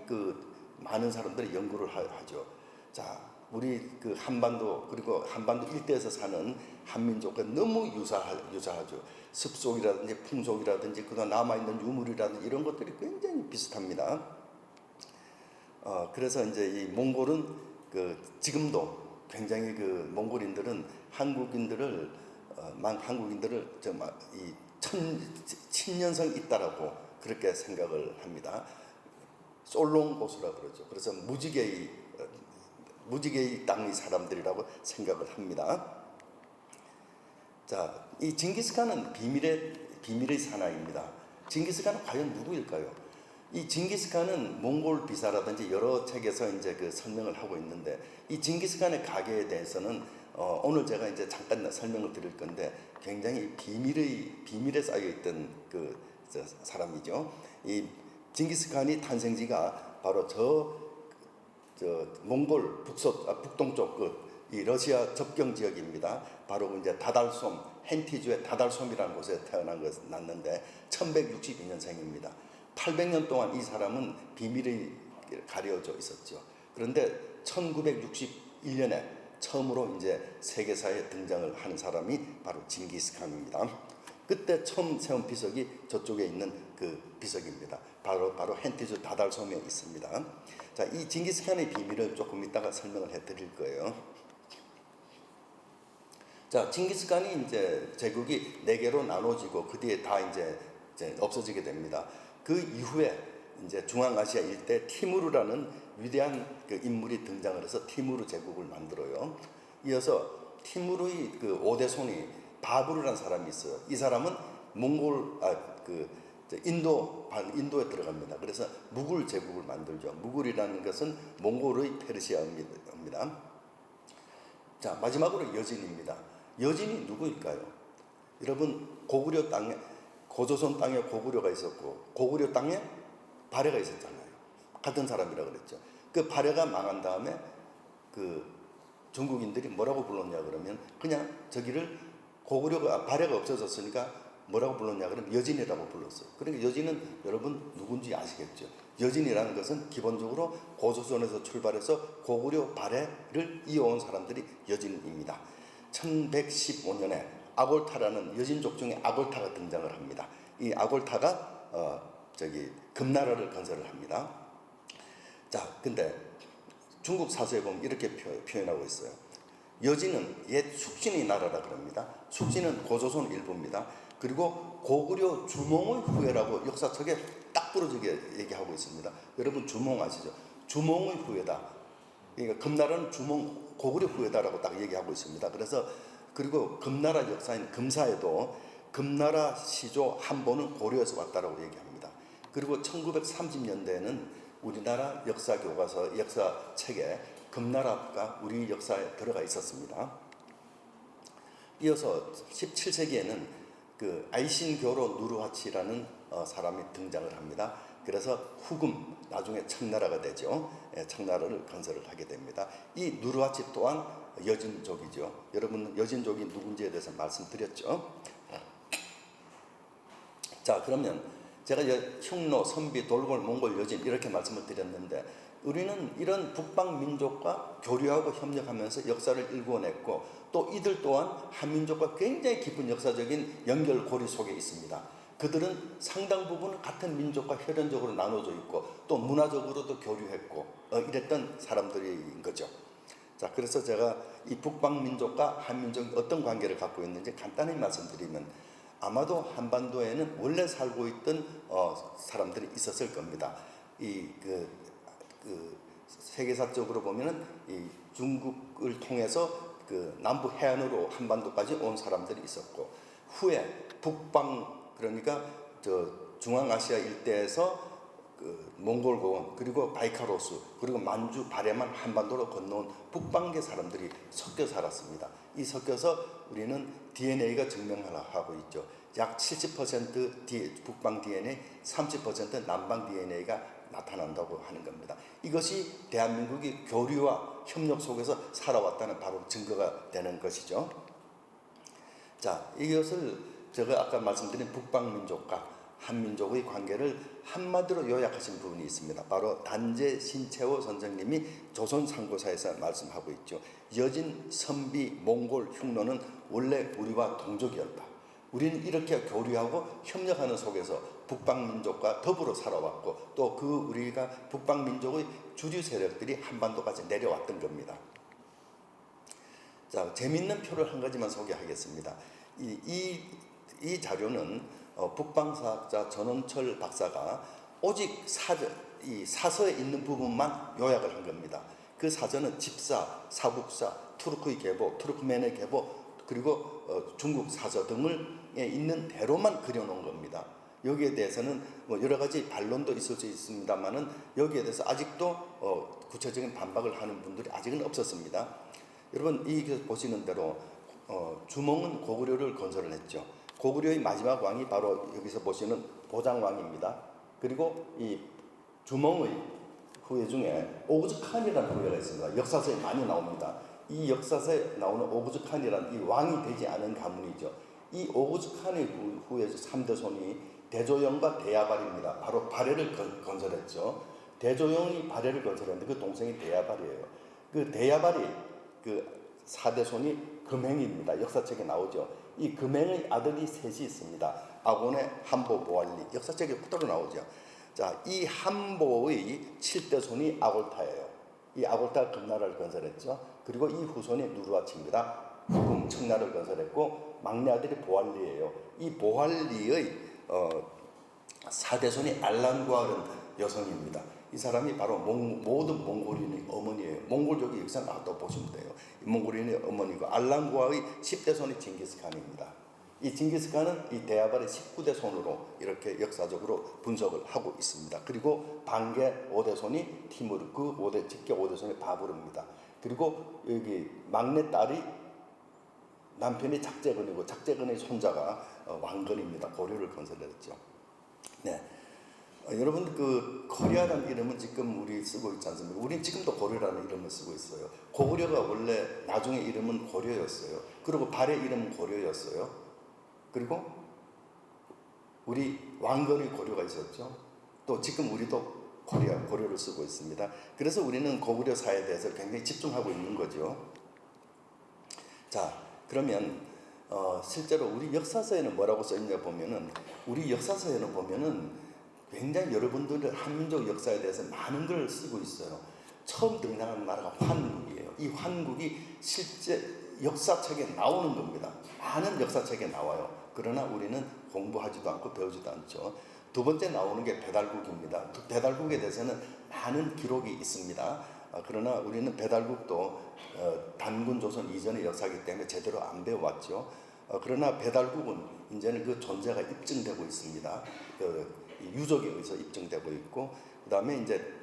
많은 사람들이 연구를 하죠. 자, 우리 한반도, 그리고 한반도 일대에서 사는 한민족과 너무 유사하죠. 습속이라든지 풍속이라든지 그동안 남아있는 유물이라든지 이런 것들이 굉장히 비슷합니다. 그래서 이제 이 몽골은 지금도 굉장히 몽골인들은 한국인들을 정말 이 친년성 있다라고 그렇게 생각을 합니다. 솔롱고수라 그러죠. 그래서 무지개의 땅의 사람들이라고 생각을 합니다. 자, 이 징기스칸은 비밀의 사나이입니다. 징기스칸은 과연 누구일까요? 이 징기스칸은 몽골 비사라든지 여러 책에서 이제 설명을 하고 있는데, 이 징기스칸의 가계에 대해서는 오늘 제가 이제 잠깐 설명을 드릴 건데 굉장히 비밀에 쌓여 있던 사람이죠. 이 징기스칸이 탄생지가 바로 저 몽골 북동쪽 이 러시아 접경 지역입니다. 바로 이제 다달솜, 헨티주의 다달솜이라는 곳에 났는데 1162년생입니다. 800년 동안 이 사람은 비밀이 가려져 있었죠. 그런데 1961년에 처음으로 이제 세계사에 등장을 하는 사람이 바로 징기스칸입니다. 그때 처음 세운 비석이 저쪽에 있는 비석입니다. 바로 헨티주 다달솜에 있습니다. 자, 이 징기스칸의 비밀을 조금 이따가 설명을 해드릴 거예요. 자, 징기스칸이 이제 제국이 4개로 나눠지고 그 뒤에 다 이제 없어지게 됩니다. 그 이후에 이제 중앙아시아 일대 티무르라는 위대한 인물이 등장을 해서 티무르 제국을 만들어요. 이어서 티무르의 5대 손이 바부르라는 사람이 있어요. 이 사람은 인도에 들어갑니다. 그래서 무굴 제국을 만들죠. 무굴이라는 것은 몽골의 페르시아어입니다. 자, 마지막으로 여진입니다. 여진이 누구일까요? 여러분, 고구려 땅에, 고조선 땅에 고구려가 있었고 고구려 땅에 발해가 있었잖아요. 같은 사람이라고 그랬죠. 그 발해가 망한 다음에 중국인들이 뭐라고 불렀냐 그러면 그냥 저기를 발해가 없어졌으니까 뭐라고 불렀냐 그러면 여진이라고 불렀어요. 그러니까 여진은 여러분 누군지 아시겠죠? 여진이라는 것은 기본적으로 고조선에서 출발해서 고구려 발해를 이어온 사람들이 여진입니다. 1115년에 아골타라는 여진족 중에 아골타가 등장을 합니다. 이 아골타가 금나라를 건설을 합니다. 자, 근데 중국 사서에 보면 이렇게 표현하고 있어요. 여진은 옛 숙진의 나라라 그럽니다. 숙진은 고조선 일부입니다. 그리고 고구려 주몽의 후예라고 역사책에 딱 부러지게 얘기하고 있습니다. 여러분 주몽 아시죠? 주몽의 후예다. 그러니까 금나라는 고구려 후예다라고 딱 얘기하고 있습니다. 그래서 그리고 금나라 역사인 금사에도 금나라 시조 한보는 고려에서 왔다라고 얘기합니다. 그리고 1930년대에는 우리나라 역사 교과서 역사책에 금나라가 우리 역사에 들어가 있었습니다. 이어서 17세기에는 아이신교로 누르하치라는 사람이 등장을 합니다. 그래서 후금, 나중에 청나라가 되죠. 청나라를 건설을 하게 됩니다. 이 누르하치 또한 여진족이죠. 여러분 여진족이 누군지에 대해서 말씀드렸죠. 자, 그러면 제가 흉노, 선비, 돌골, 몽골, 여진 이렇게 말씀을 드렸는데 우리는 이런 북방 민족과 교류하고 협력하면서 역사를 일궈냈고 또 이들 또한 한민족과 굉장히 깊은 역사적인 연결고리 속에 있습니다. 그들은 상당 부분 같은 민족과 혈연적으로 나눠져 있고 또 문화적으로도 교류했고 이랬던 사람들인 거죠. 자, 그래서 제가 이 북방 민족과 한민족이 어떤 관계를 갖고 있는지 간단히 말씀드리면 아마도 한반도에는 원래 살고 있던 사람들이 있었을 겁니다. 세계사적으로 보면은 이 중국을 통해서 그 남부 해안으로 한반도까지 온 사람들이 있었고 후에 북방 그러니까 저 중앙아시아 일대에서 그 몽골고원 그리고 바이카로스 그리고 만주 바레만 한반도로 건너온 북방계 사람들이 섞여 살았습니다. 이 섞여서 우리는 DNA가 증명하고 있죠. 약 70% 북방 DNA, 30% 남방 DNA가 나타난다고 하는 겁니다. 이것이 대한민국이 교류와 협력 속에서 살아왔다는 바로 증거가 되는 것이죠. 자, 이것을 제가 아까 말씀드린 북방민족과 한민족의 관계를 한마디로 요약하신 부분이 있습니다. 바로 단재 신채호 선생님이 조선상고사에서 말씀하고 있죠. 여진, 선비, 몽골, 흉노는 원래 우리와 동족이었다. 우리는 이렇게 교류하고 협력하는 속에서 북방민족과 더불어 살아왔고 또 그 우리가 북방민족의 주류 세력들이 한반도까지 내려왔던 겁니다. 자, 재미있는 표를 한 가지만 소개하겠습니다. 이 자료는 북방사학자 전원철 박사가 오직 사서에 있는 부분만 요약을 한 겁니다. 그 사전은 집사, 사북사, 투르크의 계보, 투르크멘의 계보 그리고 중국 사서 등을 있는 대로만 그려놓은 겁니다. 여기에 대해서는 뭐 여러 가지 반론도 있을 수 있습니다만은 여기에 대해서 아직도 구체적인 반박을 하는 분들이 아직은 없었습니다. 여러분 이 보시는 대로 주몽은 고구려를 건설을 했죠. 고구려의 마지막 왕이 바로 여기서 보시는 보장왕입니다. 그리고 이 주몽의 후예 중에 오그즈칸이라는 후예가 있습니다. 역사서에 많이 나옵니다. 이 역사서에 나오는 오그즈칸이라는 이 왕이 되지 않은 가문이죠. 이 오그즈칸의 후예 3대 손이 대조영과 대야발입니다. 바로 발해를 건설했죠. 대조영이 발해를 건설했는데 그 동생이 대야발이에요. 그 대야발이 그 4대 손이 금행입니다. 역사책에 나오죠. 이 금행의 아들이 셋이 있습니다. 아곤의 한보, 보알리. 역사책에 그대로 나오죠. 자, 이 한보의 7대 손이 아골타예요. 이 아골타가 금나라를 건설했죠. 그리고 이 후손이 누르하치입니다. 후금, 청나라를 건설했고 막내 아들이 보알리예요. 이 보알리의 4대 손이 알란과르 여성입니다. 이 사람이 바로 모든 몽골인의 어머니예요. 몽골족이 여기서 나왔다고 보시면 돼요. 몽골인의 어머니고 알란과의 10대 손이 징기스칸입니다. 이 징기스칸은 이 대야발의 19대 손으로 이렇게 역사적으로 분석을 하고 있습니다. 그리고 반개 5대 손이 티무르, 그 직계 5대 손이 바부르입니다. 그리고 여기 막내 딸이 남편이 작제근이고 작제근의 손자가 왕건입니다. 고려를 건설했죠. 네. 여러분 그 고려라는 이름은 지금 우리 쓰고 있지 않습니까? 우린 지금도 고려라는 이름을 쓰고 있어요. 고구려가 원래 나중에 이름은 고려였어요. 그리고 발의 이름은 고려였어요. 그리고 우리 왕건의 고려가 있었죠. 또 지금 우리도 고려를 쓰고 있습니다. 그래서 우리는 고구려사에 대해서 굉장히 집중하고 있는 거죠. 자, 그러면 실제로 우리 역사서에는 뭐라고 써있냐 보면은 우리 역사서에는 보면은 굉장히 여러분들 한민족 역사에 대해서 많은 걸 쓰고 있어요. 처음 등장하는 나라가 환국이에요. 이 환국이 실제 역사책에 나오는 겁니다. 많은 역사책에 나와요. 그러나 우리는 공부하지도 않고 배우지도 않죠. 두 번째 나오는 게 배달국입니다. 배달국에 대해서는 많은 기록이 있습니다. 그러나 우리는 배달국도 단군 조선 이전의 역사이기 때문에 제대로 안 배워왔죠. 그러나 배달국은 이제는 그 존재가 입증되고 있습니다. 유적에 의해서 입증되고 있고, 그 다음에 이제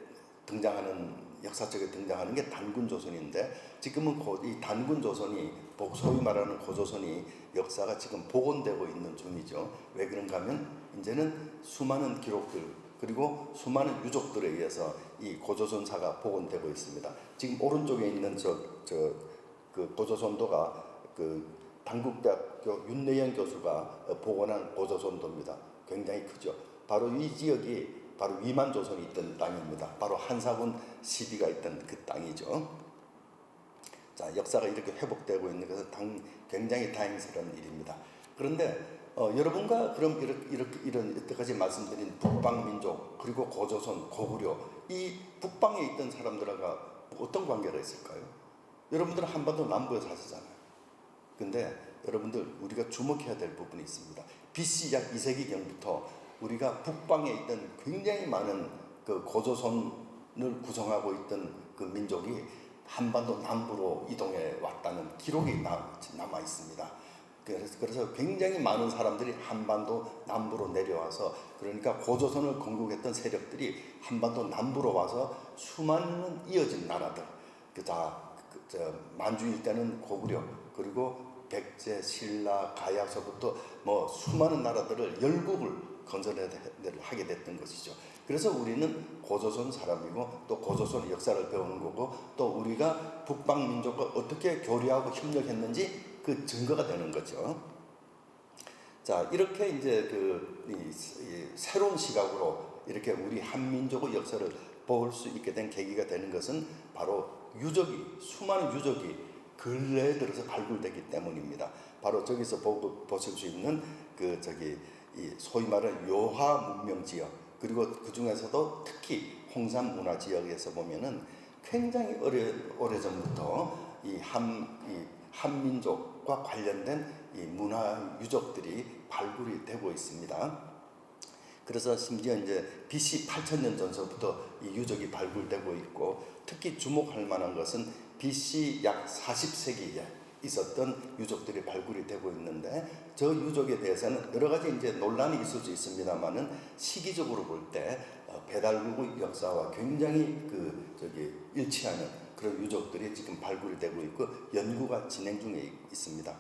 역사책에 등장하는 게 단군 조선인데, 지금은 이 단군 조선이 소위 말하는 고조선이 역사가 지금 복원되고 있는 중이죠. 왜 그런가 하면 이제는 수많은 기록들 그리고 수많은 유족들에 의해서 이 고조선사가 복원되고 있습니다. 지금 오른쪽에 있는 그 고조선도가 그 단국대학교 윤내영 교수가 복원한 고조선도입니다. 굉장히 크죠. 바로 이 지역이 바로 위만조선이 있던 땅입니다. 바로 한사군 시비가 있던 그 땅이죠. 자, 역사가 이렇게 회복되고 있는 것은 굉장히 다행스러운 일입니다. 그런데 여러분과 그럼 이런 여태까지 말씀드린 북방민족 그리고 고조선, 고구려 이 북방에 있던 사람들과 어떤 관계가 있을까요? 여러분들은 한반도 남부에 사시잖아요. 근데 여러분들 우리가 주목해야 될 부분이 있습니다. BC 약 2세기경부터 우리가 북방에 있던 굉장히 많은 그 고조선을 구성하고 있던 그 민족이 한반도 남부로 이동해 왔다는 기록이 남아 있습니다. 그래서 굉장히 많은 사람들이 한반도 남부로 내려와서 그러니까 고조선을 건국했던 세력들이 한반도 남부로 와서 수많은 이어진 나라들 만주 일대는 고구려 그리고 백제, 신라, 가야서부터 뭐 수많은 나라들을 열국을 건설하게 됐던 것이죠. 그래서 우리는 고조선 사람이고 또 고조선의 역사를 배우는 거고 또 우리가 북방 민족과 어떻게 교류하고 협력했는지 그 증거가 되는 거죠. 자, 이렇게 이제 이 새로운 시각으로 이렇게 우리 한민족의 역사를 볼 수 있게 된 계기가 되는 것은 바로 수많은 유적이 근래에 들어서 발굴되기 때문입니다. 바로 저기서 보실 수 있는 이 소위 말하는 요하 문명 지역 그리고 그 중에서도 특히 홍산 문화 지역에서 보면은 굉장히 오래전부터 이 한민족과 관련된 이 문화 유적들이 발굴이 되고 있습니다. 그래서 심지어 이제 BC 8000년 전서부터 이 유적이 발굴되고 있고 특히 주목할 만한 것은 BC 약 40세기에 있었던 유적들이 발굴이 되고 있는데 저 유적에 대해서는 여러 가지 이제 논란이 있을 수 있습니다만은 시기적으로 볼 때 배달국의 역사와 굉장히 일치하는 그런 유적들이 지금 발굴이 되고 있고 연구가 진행 중에 있습니다.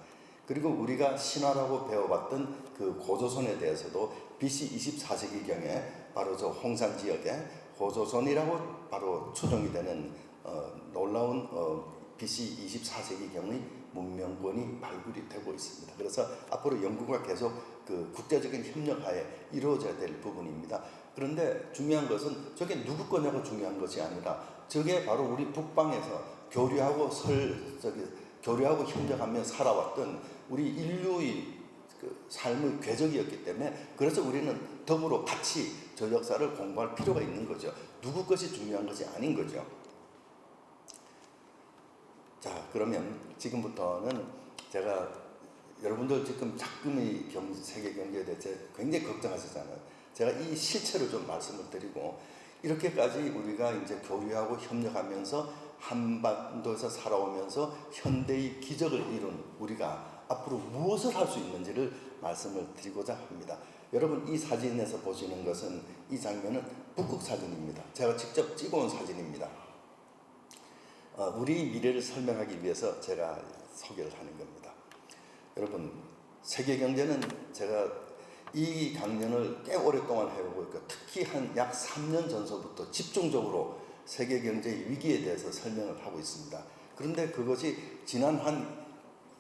그리고 우리가 신화라고 배워봤던 그 고조선에 대해서도 BC 24세기경에 바로 저 홍산 지역에 고조선이라고 바로 추정이 되는 놀라운 BC 24세기경의 문명권이 발굴이 되고 있습니다. 그래서 앞으로 연구가 계속 그 국제적인 협력하에 이루어져야 될 부분입니다. 그런데 중요한 것은 저게 누구 거냐가 중요한 것이 아니라 저게 바로 우리 북방에서 교류하고 협력하며 살아왔던 우리 인류의 그 삶의 궤적이었기 때문에 그래서 우리는 더불어 같이 저 역사를 공부할 필요가 있는 거죠. 누구 것이 중요한 것이 아닌 거죠. 자, 그러면 지금부터는 제가 여러분들 지금 작금의 세계 경제에 대해서 굉장히 걱정하시잖아요. 제가 이 실체를 좀 말씀을 드리고 이렇게까지 우리가 이제 교류하고 협력하면서 한반도에서 살아오면서 현대의 기적을 이룬 우리가 앞으로 무엇을 할 수 있는지를 말씀을 드리고자 합니다. 여러분 이 사진에서 보시는 것은 이 장면은 북극 사진입니다. 제가 직접 찍어온 사진입니다. 우리 미래를 설명하기 위해서 제가 소개를 하는 겁니다. 여러분 세계 경제는 제가 이 강연을 꽤 오랫동안 해오고 있고 특히 한 약 3년 전서부터 집중적으로 세계 경제의 위기에 대해서 설명을 하고 있습니다. 그런데 그것이 지난 한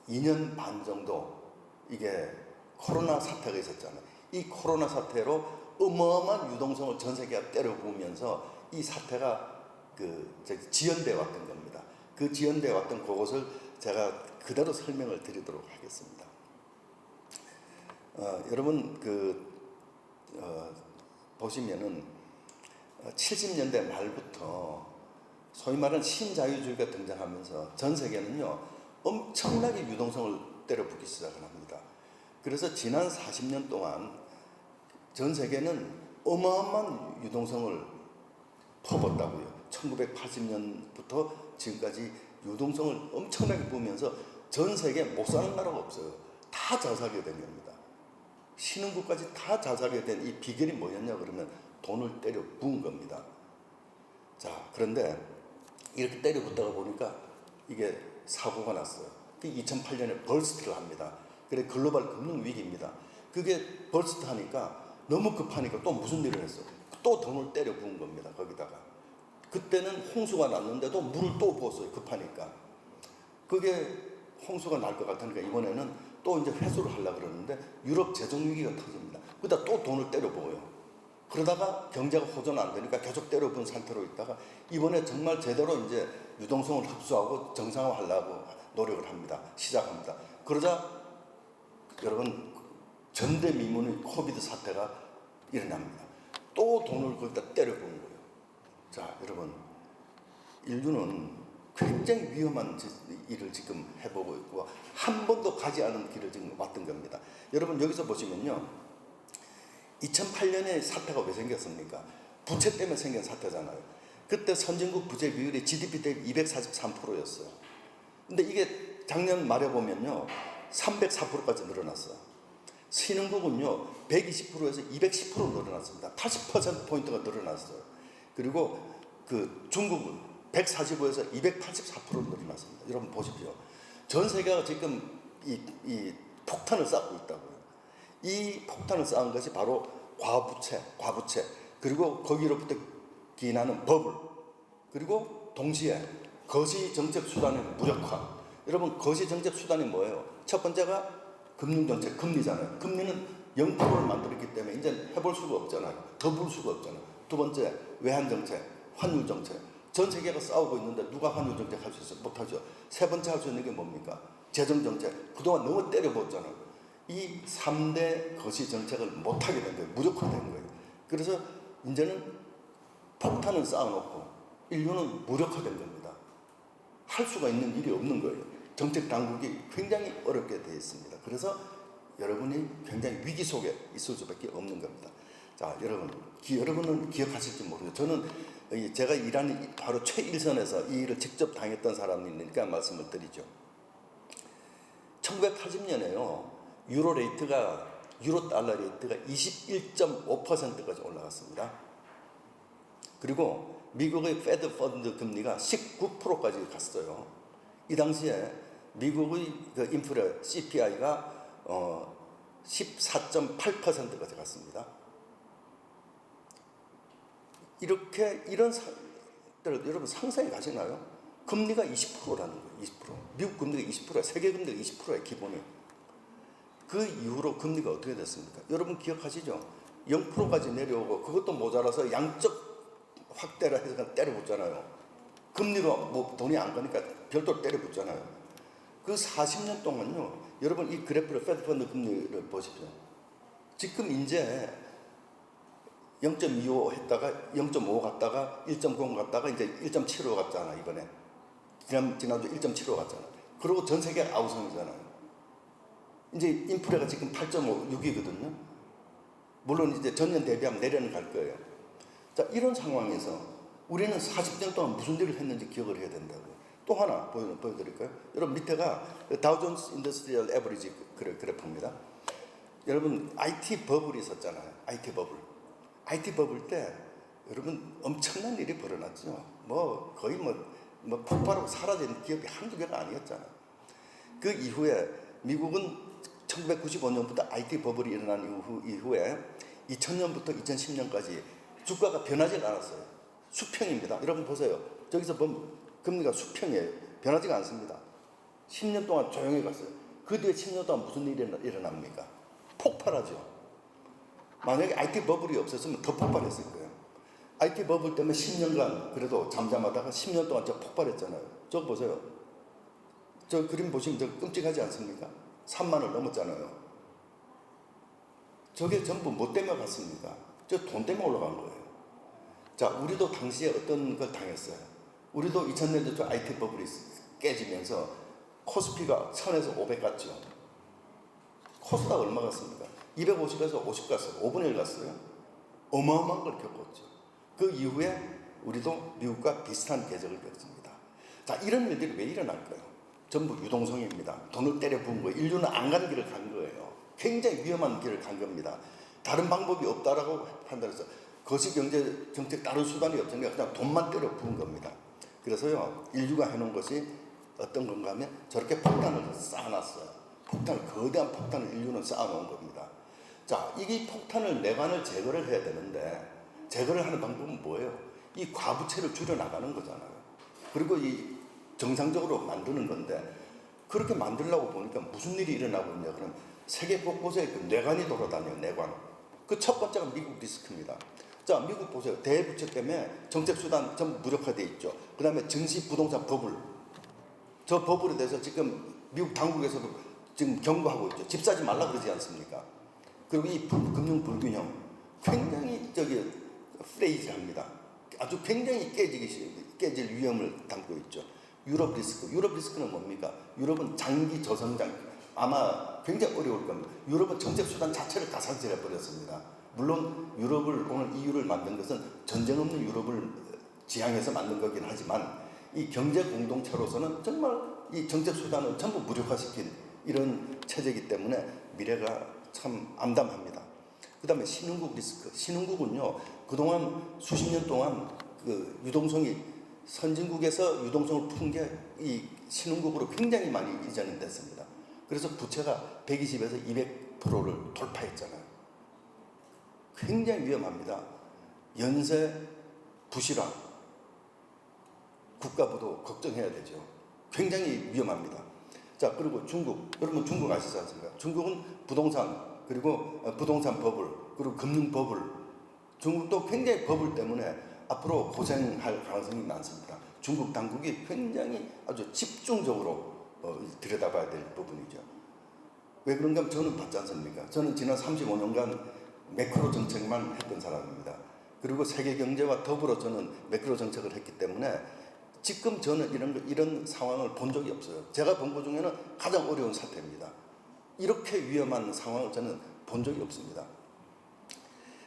2년 반 정도 이게 코로나 사태가 있었잖아요. 이 코로나 사태로 어마어마한 유동성을 전 세계가 때려부으면서 이 사태가 지연되어 왔던 겁니다. 그 지연되어 왔던 그것을 제가 그대로 설명을 드리도록 하겠습니다. 여러분 보시면은 70년대 말부터 소위 말하는 신자유주의가 등장하면서 전 세계는요 엄청나게 유동성을 때려붓기 시작을 합니다. 그래서 지난 40년 동안 전 세계는 어마어마한 유동성을 퍼붓다고요. 1980년부터 지금까지 유동성을 엄청나게 부으면서 전 세계에 못 사는 나라가 없어요. 다 잘 살게 된 겁니다. 신흥국까지 다 잘 살게 된 이 비결이 뭐였냐 그러면 돈을 때려 부은 겁니다. 자, 그런데 이렇게 때려 붓다가 보니까 이게 사고가 났어요. 2008년에 벌스트를 합니다. 그래 글로벌 금융 위기입니다. 그게 벌스트 하니까 너무 급하니까 또 무슨 일을 했어? 또 돈을 때려 부은 겁니다. 거기다가 그때는 홍수가 났는데도 물을 또 부었어요. 급하니까. 그게 홍수가 날 것 같으니까 이번에는 또 이제 회수를 하려고 그러는데 유럽 재정위기가 터집니다. 그러다 또 돈을 때려부어요. 그러다가 경제가 호전 안 되니까 계속 때려부은 상태로 있다가 이번에 정말 제대로 이제 유동성을 흡수하고 정상화하려고 노력을 합니다. 시작합니다. 그러자 여러분 전대미문의 코비드 사태가 일어납니다. 또 돈을 거기다 때려부은 거예요. 자, 여러분 인류는 굉장히 위험한 일을 지금 해보고 있고 한 번도 가지 않은 길을 지금 왔던 겁니다. 여러분 여기서 보시면요, 2008년에 사태가 왜 생겼습니까? 부채 때문에 생긴 사태잖아요. 그때 선진국 부채 비율이 GDP 대비 243%였어요. 근데 이게 작년 말에 보면요 304%까지 늘어났어요. 신흥국은요 120%에서 210% 늘어났습니다. 80%포인트가 늘어났어요. 그리고 그 중국은 145에서 284% 늘어났습니다. 여러분 보십시오. 전 세계가 지금 이 폭탄을 쌓고 있다고요. 이 폭탄을 쌓은 것이 바로 과부채, 그리고 거기로부터 기인하는 버블, 그리고 동시에 거시 정책 수단의 무력화. 여러분 거시 정책 수단이 뭐예요? 첫 번째가 금융정책, 금리잖아요. 금리는 0%를 만들었기 때문에 이제 해볼 수가 없잖아요. 더 볼 수가 없잖아요. 두 번째 외환정책, 환율정책. 전 세계가 싸우고 있는데 누가 환율정책 할 수 있어요? 못하죠. 세 번째 할 수 있는 게 뭡니까? 재정정책. 그동안 너무 때려봤잖아요. 이 3대 거시 정책을 못하게 된 거예요. 무력화된 거예요. 그래서 이제는 폭탄을 쌓아놓고 인류는 무력화된 겁니다. 할 수가 있는 일이 없는 거예요. 정책 당국이 굉장히 어렵게 되어 있습니다. 그래서 여러분이 굉장히 위기 속에 있을 수밖에 없는 겁니다. 자, 여러분은 기억하실지 모르겠어요. 저는 제가 일하는 바로 최일선에서 이 일을 직접 당했던 사람이니까 말씀을 드리죠. 1980년에요. 유로 달러 레이트가 21.5%까지 올라갔습니다. 그리고 미국의 페드 펀드 금리가 19%까지 갔어요. 이 당시에 미국의 그 인플레 CPI가 14.8%까지 갔습니다. 여러분 상상이 가시나요? 금리가 20%라는 거예요. 20%. 미국 금리가 20%야. 세계 금리가 20%야 기본이. 그 이후로 금리가 어떻게 됐습니까? 여러분 기억하시죠? 0%까지 내려오고 그것도 모자라서 양적 확대를 해서 그냥 때려붙잖아요. 금리가 뭐 돈이 안 가니까 별도로 때려붙잖아요. 그 40년 동안요. 여러분 이 그래프를 페드펀드 금리를 보십시오. 지금 이제 0.25 했다가 0.5 갔다가 1.0 갔다가 이제 1.75 갔잖아 이번에. 지난주 1.75 갔잖아. 그리고 전 세계 아우성이잖아요. 이제 인플레가 지금 8.6이거든요. 물론 이제 전년 대비하면 내려는 갈 거예요. 자, 이런 상황에서 우리는 40년 동안 무슨 일을 했는지 기억을 해야 된다고. 또 하나 보여드릴까요? 여러분 밑에가 다우존스 인더스트리얼 에버리지 그래프입니다. 여러분 IT 버블이 있었잖아요. IT 버블 때 여러분 엄청난 일이 벌어났죠. 뭐 거의 뭐 폭발하고 사라진 기업이 한두 개가 아니었잖아요. 그 이후에 미국은 1995년부터 IT 버블이 일어난 이후에 2000년부터 2010년까지 주가가 변하지 않았어요. 수평입니다. 여러분 보세요. 저기서 보면 금리가 수평이에요. 변하지가 않습니다. 10년 동안 조용히 갔어요. 그 뒤에 10년 동안 무슨 일이 일어납니까? 폭발하죠. 만약에 IT 버블이 없었으면 더 폭발했을 거예요. IT 버블 때문에 10년간 그래도 잠잠하다가 10년 동안 저 폭발했잖아요. 저거 보세요. 저 그림 보시면 저 끔찍하지 않습니까? 3만을 넘었잖아요. 저게 전부 뭐 때문에 갔습니까? 저 돈 때문에 올라간 거예요. 자, 우리도 당시에 어떤 걸 당했어요. 우리도 2000년대 IT 버블이 깨지면서 코스피가 1000에서 500 갔죠. 코스닥 얼마 갔습니까? 250에서 50 갔어요. 5분의 1 갔어요. 어마어마한 걸 겪었죠. 그 이후에 우리도 미국과 비슷한 궤적을 겪습니다. 자, 이런 일들이 왜 일어날까요? 전부 유동성입니다. 돈을 때려 부은 거예요. 인류는 안 간 길을 간 거예요. 굉장히 위험한 길을 간 겁니다. 다른 방법이 없다라고 판단해서 거시경제 정책 다른 수단이 없으니까 그냥 돈만 때려 부은 겁니다. 그래서요, 인류가 해놓은 것이 어떤 건가 하면 저렇게 폭탄을 쌓아놨어요. 거대한 폭탄을 인류는 쌓아놓은 겁니다. 자, 이 폭탄을 내관을 제거를 해야 되는데 제거를 하는 방법은 뭐예요? 이 과부채를 줄여나가는 거잖아요. 그리고 이 정상적으로 만드는 건데 그렇게 만들려고 보니까 무슨 일이 일어나고 있냐 그러면 세계 곳곳에 그 뇌관이 돌아다녀요. 뇌관. 그 첫 번째가 미국 리스크입니다. 자, 미국 보세요. 대부채 때문에 정책수단 전부 무력화돼 있죠. 그 다음에 증시 부동산 버블. 저 버블에 대해서 지금 미국 당국에서도 지금 경고하고 있죠. 집 사지 말라 그러지 않습니까? 그리고 이 금융 불균형 굉장히 프레이즈합니다. 아주 굉장히 깨질 위험을 담고 있죠. 유럽 리스크는 뭡니까? 유럽은 장기 저성장 아마 굉장히 어려울 겁니다. 유럽은 정책 수단 자체를 다 상실해 버렸습니다. 물론 유럽을 오늘 EU를 만든 것은 전쟁 없는 유럽을 지향해서 만든 거긴 하지만 이 경제 공동체로서는 정말 이 정책 수단을 전부 무력화시킨 이런 체제이기 때문에 미래가 참 암담합니다. 그 다음에 신흥국 리스크. 신흥국은요, 그동안 수십 년 동안 그 유동성이 선진국에서 유동성을 푼 게 이 신흥국으로 굉장히 많이 이전이 됐습니다. 그래서 부채가 120에서 200%를 돌파했잖아요. 굉장히 위험합니다. 연쇄 부실화. 국가부도 걱정해야 되죠. 굉장히 위험합니다. 자, 그리고 중국. 여러분 중국 아시지 않습니까? 중국은 부동산, 그리고 부동산 버블, 그리고 금융 버블. 중국도 굉장히 버블 때문에 앞으로 고생할 가능성이 많습니다. 중국 당국이 굉장히 아주 집중적으로 들여다봐야 될 부분이죠. 왜 그런가 하면 저는 봤지 않습니까? 저는 지난 35년간 매크로 정책만 했던 사람입니다. 그리고 세계 경제와 더불어 저는 매크로 정책을 했기 때문에 지금 저는 이런 상황을 본 적이 없어요. 제가 본 것 중에는 가장 어려운 사태입니다. 이렇게 위험한 상황을 저는 본 적이 없습니다.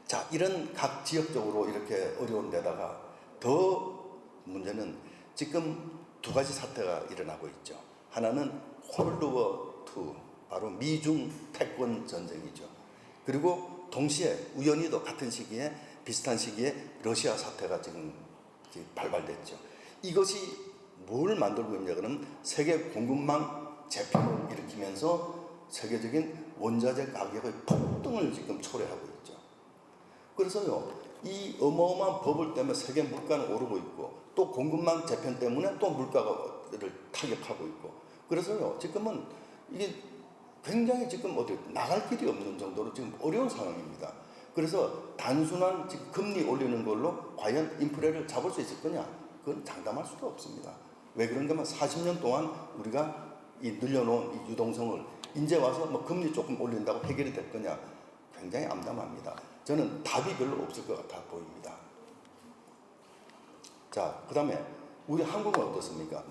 자, 이런 각 지역적으로 이렇게 어려운 데다가 더 문제는 지금 두 가지 사태가 일어나고 있죠. 하나는 콜드워 2, 바로 미중 패권 전쟁이죠. 그리고 동시에 우연히도 같은 시기에 비슷한 시기에 러시아 사태가 지금 발발됐죠. 이것이 뭘 만들고 있냐 그러면 세계 공급망 재편을 일으키면서 세계적인 원자재 가격의 폭등을 지금 초래하고 있죠. 그래서요, 이 어마어마한 버블 때문에 세계 물가는 오르고 있고 또 공급망 재편 때문에 또 물가를 타격하고 있고 그래서요, 지금은 이게 굉장히 지금 어디 나갈 길이 없는 정도로 지금 어려운 상황입니다. 그래서 단순한 지금 금리 올리는 걸로 과연 인플레를 잡을 수 있을 거냐? 그건 장담할 수도 없습니다. 왜 그런가 하면 40년 동안 우리가 이 늘려놓은 이 유동성을 이제 와서 뭐 금리 조금 올린다고 해결이 될 거냐? 굉장히 암담합니다. 저는 답이 별로 없을 것 같아 보입니다. 자, 그 다음에 우리 한국은 어떻습니까?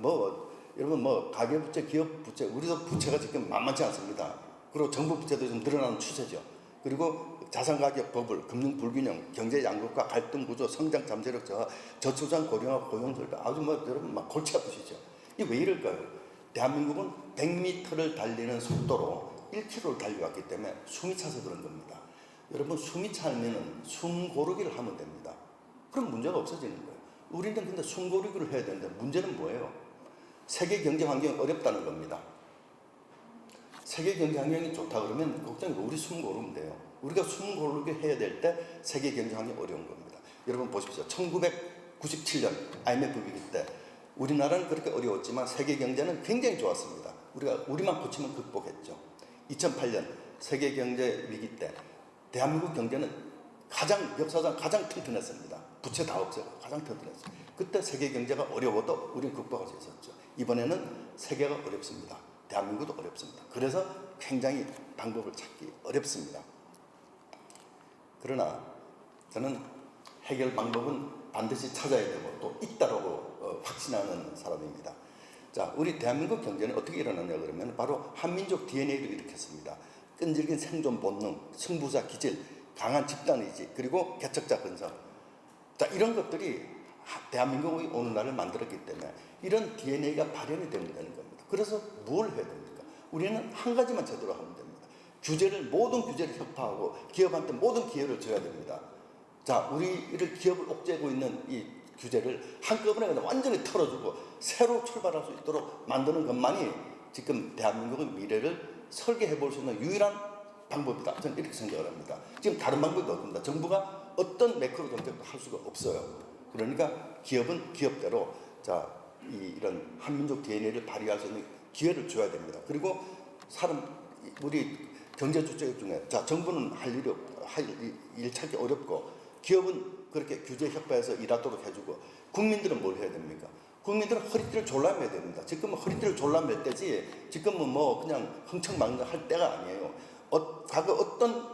여러분 가계부채, 기업부채, 우리도 부채가 지금 만만치 않습니다. 그리고 정부 부채도 좀 늘어나는 추세죠. 그리고 자산가격 버블, 금융 불균형, 경제 양극화, 갈등 구조, 성장 잠재력 저하, 저초장 고령화, 고용절벽 아주 여러분 막 골치 아프시죠. 이게 왜 이럴까요? 대한민국은 100m를 달리는 속도로 1km를 달려왔기 때문에 숨이 차서 그런 겁니다. 여러분 숨이 차면 숨 고르기를 하면 됩니다. 그럼 문제가 없어지는 거예요. 우리는 근데 숨 고르기를 해야 되는데 문제는 뭐예요? 세계 경제 환경이 어렵다는 겁니다. 세계 경제 환경이 좋다 그러면 걱정이 우리 숨 고르면 돼요. 우리가 숨 고르게 해야 될 때 세계 경제 환경이 어려운 겁니다. 여러분 보십시오. 1997년 IMF 위기 때 우리나라는 그렇게 어려웠지만 세계 경제는 굉장히 좋았습니다. 우리만 고치면 극복했죠. 2008년 세계 경제 위기 때 대한민국 경제는 역사상 가장 튼튼했습니다. 부채 다 없애고 가장 튼튼했어요. 그때 세계 경제가 어려워도 우리는 극복할 수 있었죠. 이번에는 세계가 어렵습니다. 대한민국도 어렵습니다. 그래서 굉장히 방법을 찾기 어렵습니다. 그러나 저는 해결 방법은 반드시 찾아야 되고 또 있다라고 확신하는 사람입니다. 자, 우리 대한민국 경제는 어떻게 일어났냐 그러면 바로 한민족 DNA를 일으켰습니다. 끈질긴 생존 본능, 승부사 기질, 강한 집단 의지, 그리고 개척자 근성. 자, 이런 것들이 대한민국의 오늘날을 만들었기 때문에 이런 DNA가 발현이 되는 겁니다. 그래서 뭘 해야 됩니까? 우리는 한 가지만 제대로 하면 됩니다. 모든 규제를 혁파하고 기업한테 모든 기회를 줘야 됩니다. 자, 기업을 옥죄고 있는 이 규제를 한꺼번에 그냥 완전히 털어주고 새로 출발할 수 있도록 만드는 것만이 지금 대한민국의 미래를 설계해 볼 수 있는 유일한 방법이다. 저는 이렇게 생각을 합니다. 지금 다른 방법이 없습니다. 정부가 어떤 매크로 정책도 할 수가 없어요. 그러니까 기업은 기업대로 이런 한민족 DNA를 발휘할 수 있는 기회를 줘야 됩니다. 그리고 우리 경제 주체 중에 정부는 할 일 찾기 어렵고 기업은 그렇게 규제 협회에서 일하도록 해주고 국민들은 뭘 해야 됩니까? 국민들은 허리띠를 졸라매야 됩니다. 지금은 허리띠를 졸라맬 때지 지금은 뭐 그냥 흥청망청할 때가 아니에요. 과거 어떤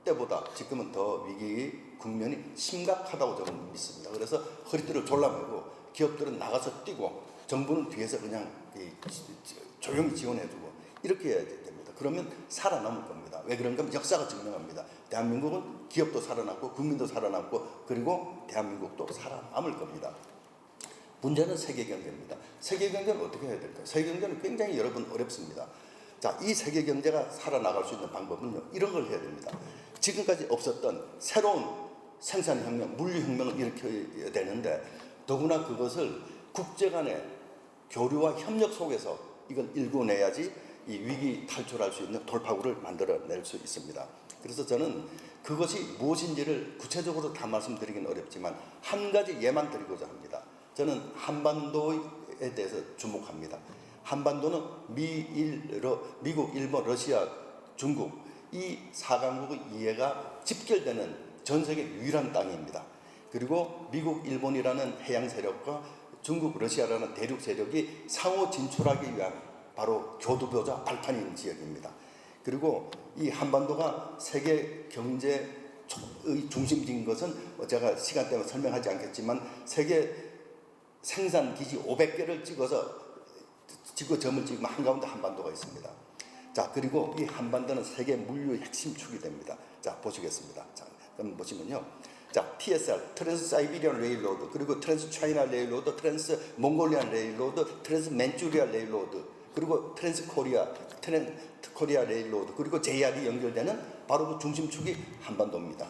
때보다 지금은 더 위기 국면이 심각하다고 저는 믿습니다. 그래서 허리띠를 졸라매고 기업들은 나가서 뛰고 정부는 뒤에서 그냥 조용히 지원해주고 이렇게 해야 됩니다. 그러면 살아남을 겁니다. 왜 그런가 하면 역사가 증명합니다. 대한민국은 기업도 살아남고 국민도 살아남고 그리고 대한민국도 살아남을 겁니다. 문제는 세계 경제입니다. 세계 경제는 어떻게 해야 될까요? 세계 경제는 굉장히 여러분 어렵습니다. 자, 이 세계 경제가 살아나갈 수 있는 방법은요, 이런 걸 해야 됩니다. 지금까지 없었던 새로운 생산혁명, 물류혁명을 일으켜야 되는데 더구나 그것을 국제 간의 교류와 협력 속에서 이걸 일궈내야지 이 위기 탈출할 수 있는 돌파구를 만들어낼 수 있습니다. 그래서 저는 그것이 무엇인지를 구체적으로 다 말씀드리기는 어렵지만 한 가지 예만 드리고자 합니다. 저는 한반도에 대해서 주목합니다. 한반도는 미국, 일본, 러시아, 중국 이 4강국의 이해가 집결되는 전 세계 유일한 땅입니다. 그리고 미국, 일본이라는 해양 세력과 중국, 러시아라는 대륙 세력이 상호 진출하기 위한 바로 교두보자 발판인 지역입니다. 그리고 이 한반도가 세계 경제의 중심지인 것은 제가 시간 때문에 설명하지 않겠지만 세계 생산 기지 500개를 찍어서 지구점을 찍으면 한가운데 한반도가 있습니다. 자, 그리고 이 한반도는 세계 물류의 핵심축이 됩니다. 자, 보시겠습니다. 자, 그럼 보시면요. 자, TSR, 트랜스 사이비리안 레일로드, 그리고 트랜스 차이나 레일로드, 트랜스 몽골리안 레일로드, 트랜스 맨추리아 레일로드, 그리고 트랜스 코리아 레일로드, 그리고 JR이 연결되는 바로 그 중심축이 한반도입니다.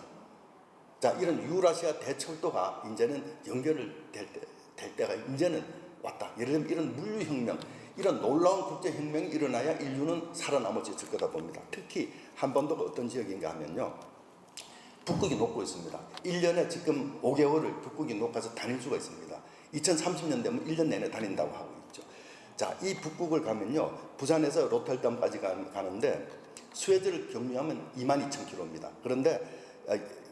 자, 이런 유라시아 대철도가 이제는 연결을 될 때가 이제는 왔다. 예를 들면 이런 물류혁명, 이런 놀라운 국제혁명이 일어나야 인류는 살아남을 수 있을 거다 봅니다. 특히 한반도가 어떤 지역인가 하면요. 북극이 녹고 있습니다. 1년에 지금 5개월을 북극이 녹아서 다닐 수가 있습니다. 2030년 되면 1년 내내 다닌다고 하고 있죠. 자, 이 북극을 가면요. 부산에서 로텔담까지 가는데 수에즈를 경유하면 22,000km입니다. 그런데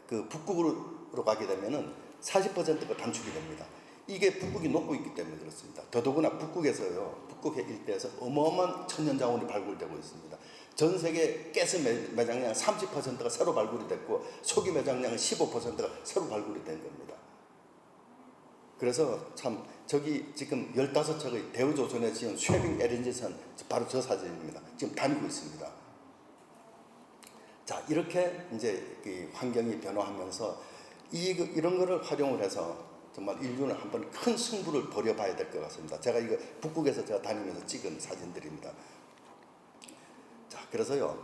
그 북극으로 가게 되면은 40%가 단축이 됩니다. 이게 북극이 녹고 있기 때문에 그렇습니다. 더더구나 북극에서요, 북극 일대에서 어마어마한 천연 자원이 발굴되고 있습니다. 전 세계 가스 매장량 30%가 새로 발굴이 됐고 석유 매장량은 15%가 새로 발굴이 된 겁니다. 그래서 참 저기 지금 15척의 대우조선에 지은 쉐빙 LNG선 바로 저 사진입니다. 지금 다니고 있습니다. 자, 이렇게 이제 그 환경이 변화하면서 이런 거를 활용을 해서 정말 인류는 한번 큰 승부를 벌여봐야 될 것 같습니다. 제가 이거 북극에서 제가 다니면서 찍은 사진들입니다. 자, 그래서요.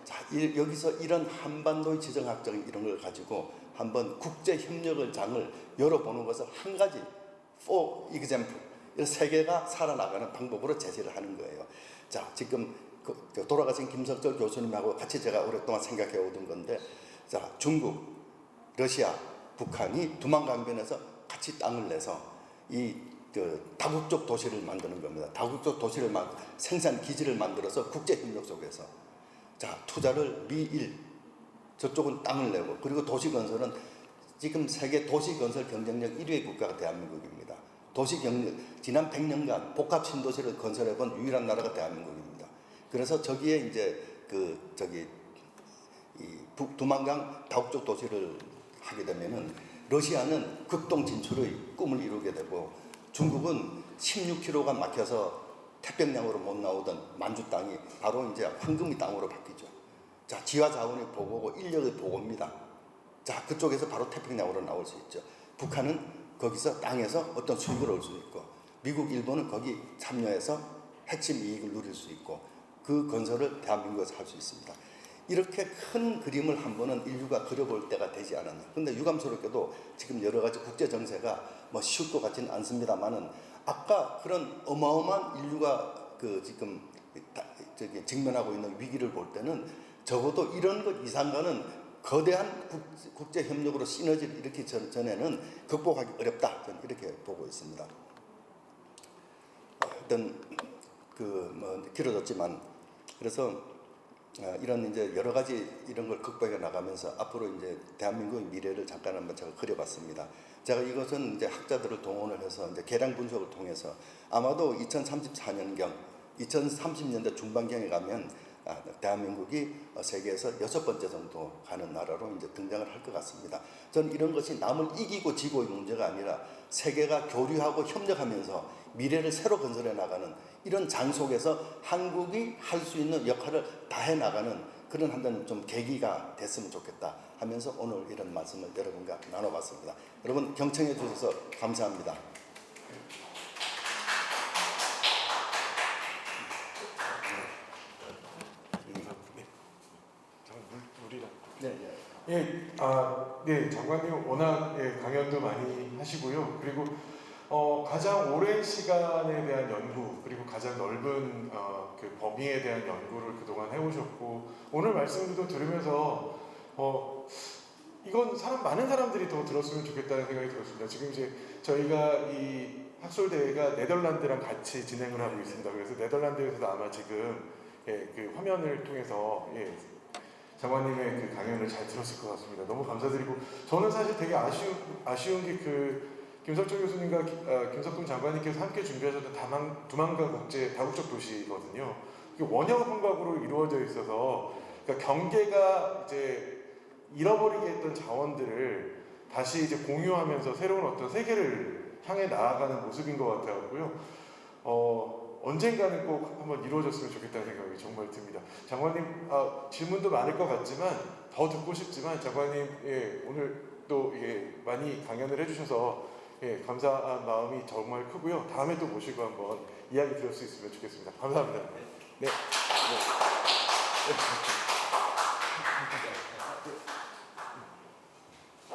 자, 여기서 이런 한반도의 지정학적인 이런 걸 가지고 한번 국제 협력의 장을 열어보는 것을 한 가지 for example 이런 세계가 살아나가는 방법으로 제시를 하는 거예요. 자, 지금 돌아가신 김석철 교수님하고 같이 제가 오랫동안 생각해 오던 건데, 자, 중국, 러시아, 북한이 두만강변에서 같이 땅을 내서 다국적 도시를 만드는 겁니다. 다국적 도시를 생산 기지를 만들어서 국제 협력 속에서 자, 투자를 미일 저쪽은 땅을 내고 그리고 도시 건설은 지금 세계 도시 건설 경쟁력 1위의 국가가 대한민국입니다. 지난 100년간 복합 신도시를 건설해본 유일한 나라가 대한민국입니다. 그래서 저기에 이제 두만강 다국적 도시를 하게 되면은 러시아는 극동 진출의 꿈을 이루게 되고 중국은 16km가 막혀서 태평양으로 못 나오던 만주 땅이 바로 이제 황금의 땅으로 바뀌죠. 자, 지하 자원의 보고고 인력의 보고입니다. 자, 그쪽에서 바로 태평양으로 나올 수 있죠. 북한은 거기서 땅에서 어떤 수익을 얻을 수 있고 미국, 일본은 거기 참여해서 핵심 이익을 누릴 수 있고 그 건설을 대한민국에서 할 수 있습니다. 이렇게 큰 그림을 한 번은 인류가 그려볼 때가 되지 않았나. 그런데 유감스럽게도 지금 여러 가지 국제 정세가 뭐 쉬울 것 같지는 않습니다만은 아까 그런 어마어마한 인류가 지금 직면하고 있는 위기를 볼 때는 적어도 이런 것 이상과는 거대한 국제 협력으로 시너지를 일으키기 전에는 극복하기 어렵다. 저는 이렇게 보고 있습니다. 어떤 길어졌지만 그래서 이런 이제 여러 가지 이런 걸 극복해 나가면서 앞으로 이제 대한민국의 미래를 잠깐 한번 제가 그려봤습니다. 제가 이것은 이제 학자들을 동원을 해서 이제 계량 분석을 통해서 아마도 2034년경, 2030년대 중반경에 가면 대한민국이 세계에서 6번째 정도 가는 나라로 이제 등장을 할 것 같습니다. 저는 이런 것이 남을 이기고 지고의 문제가 아니라 세계가 교류하고 협력하면서 미래를 새로 건설해 나가는 이런 장 속에서 한국이 할 수 있는 역할을 다해 나가는 그런 한번 좀 계기가 됐으면 좋겠다 하면서 오늘 이런 말씀을 여러분과 나눠봤습니다. 여러분 경청해 주셔서 감사합니다. 네, 장관님 워낙 강연도 많이 하시고요. 그리고 가장 오랜 시간에 대한 연구 그리고 가장 넓은 그 범위에 대한 연구를 그동안 해오셨고 오늘 말씀도 들으면서 이건 많은 사람들이 더 들었으면 좋겠다는 생각이 들었습니다. 지금 이제 저희가 이 학술대회가 네덜란드랑 같이 진행을 하고 있습니다. 그래서 네덜란드에서도 아마 지금 그 화면을 통해서 장관님의 그 강연을 잘 들었을 것 같습니다. 너무 감사드리고 저는 사실 되게 아쉬운 게 그 김석철 교수님과 김석동 장관님께서 함께 준비하셨던 두만강 국제 다국적 도시거든요. 이게 원형 환각으로 이루어져 있어서 그러니까 경계가 이제 잃어버리게 했던 자원들을 다시 이제 공유하면서 새로운 어떤 세계를 향해 나아가는 모습인 것 같아요. 언젠가는 꼭 한번 이루어졌으면 좋겠다는 생각이 정말 듭니다. 장관님 질문도 많을 것 같지만 더 듣고 싶지만 장관님 오늘 또 많이 강연을 해주셔서 감사한 마음이 정말 크고요. 다음에 또 모시고 한번 이야기 들을 수 있으면 좋겠습니다. 감사합니다. 네.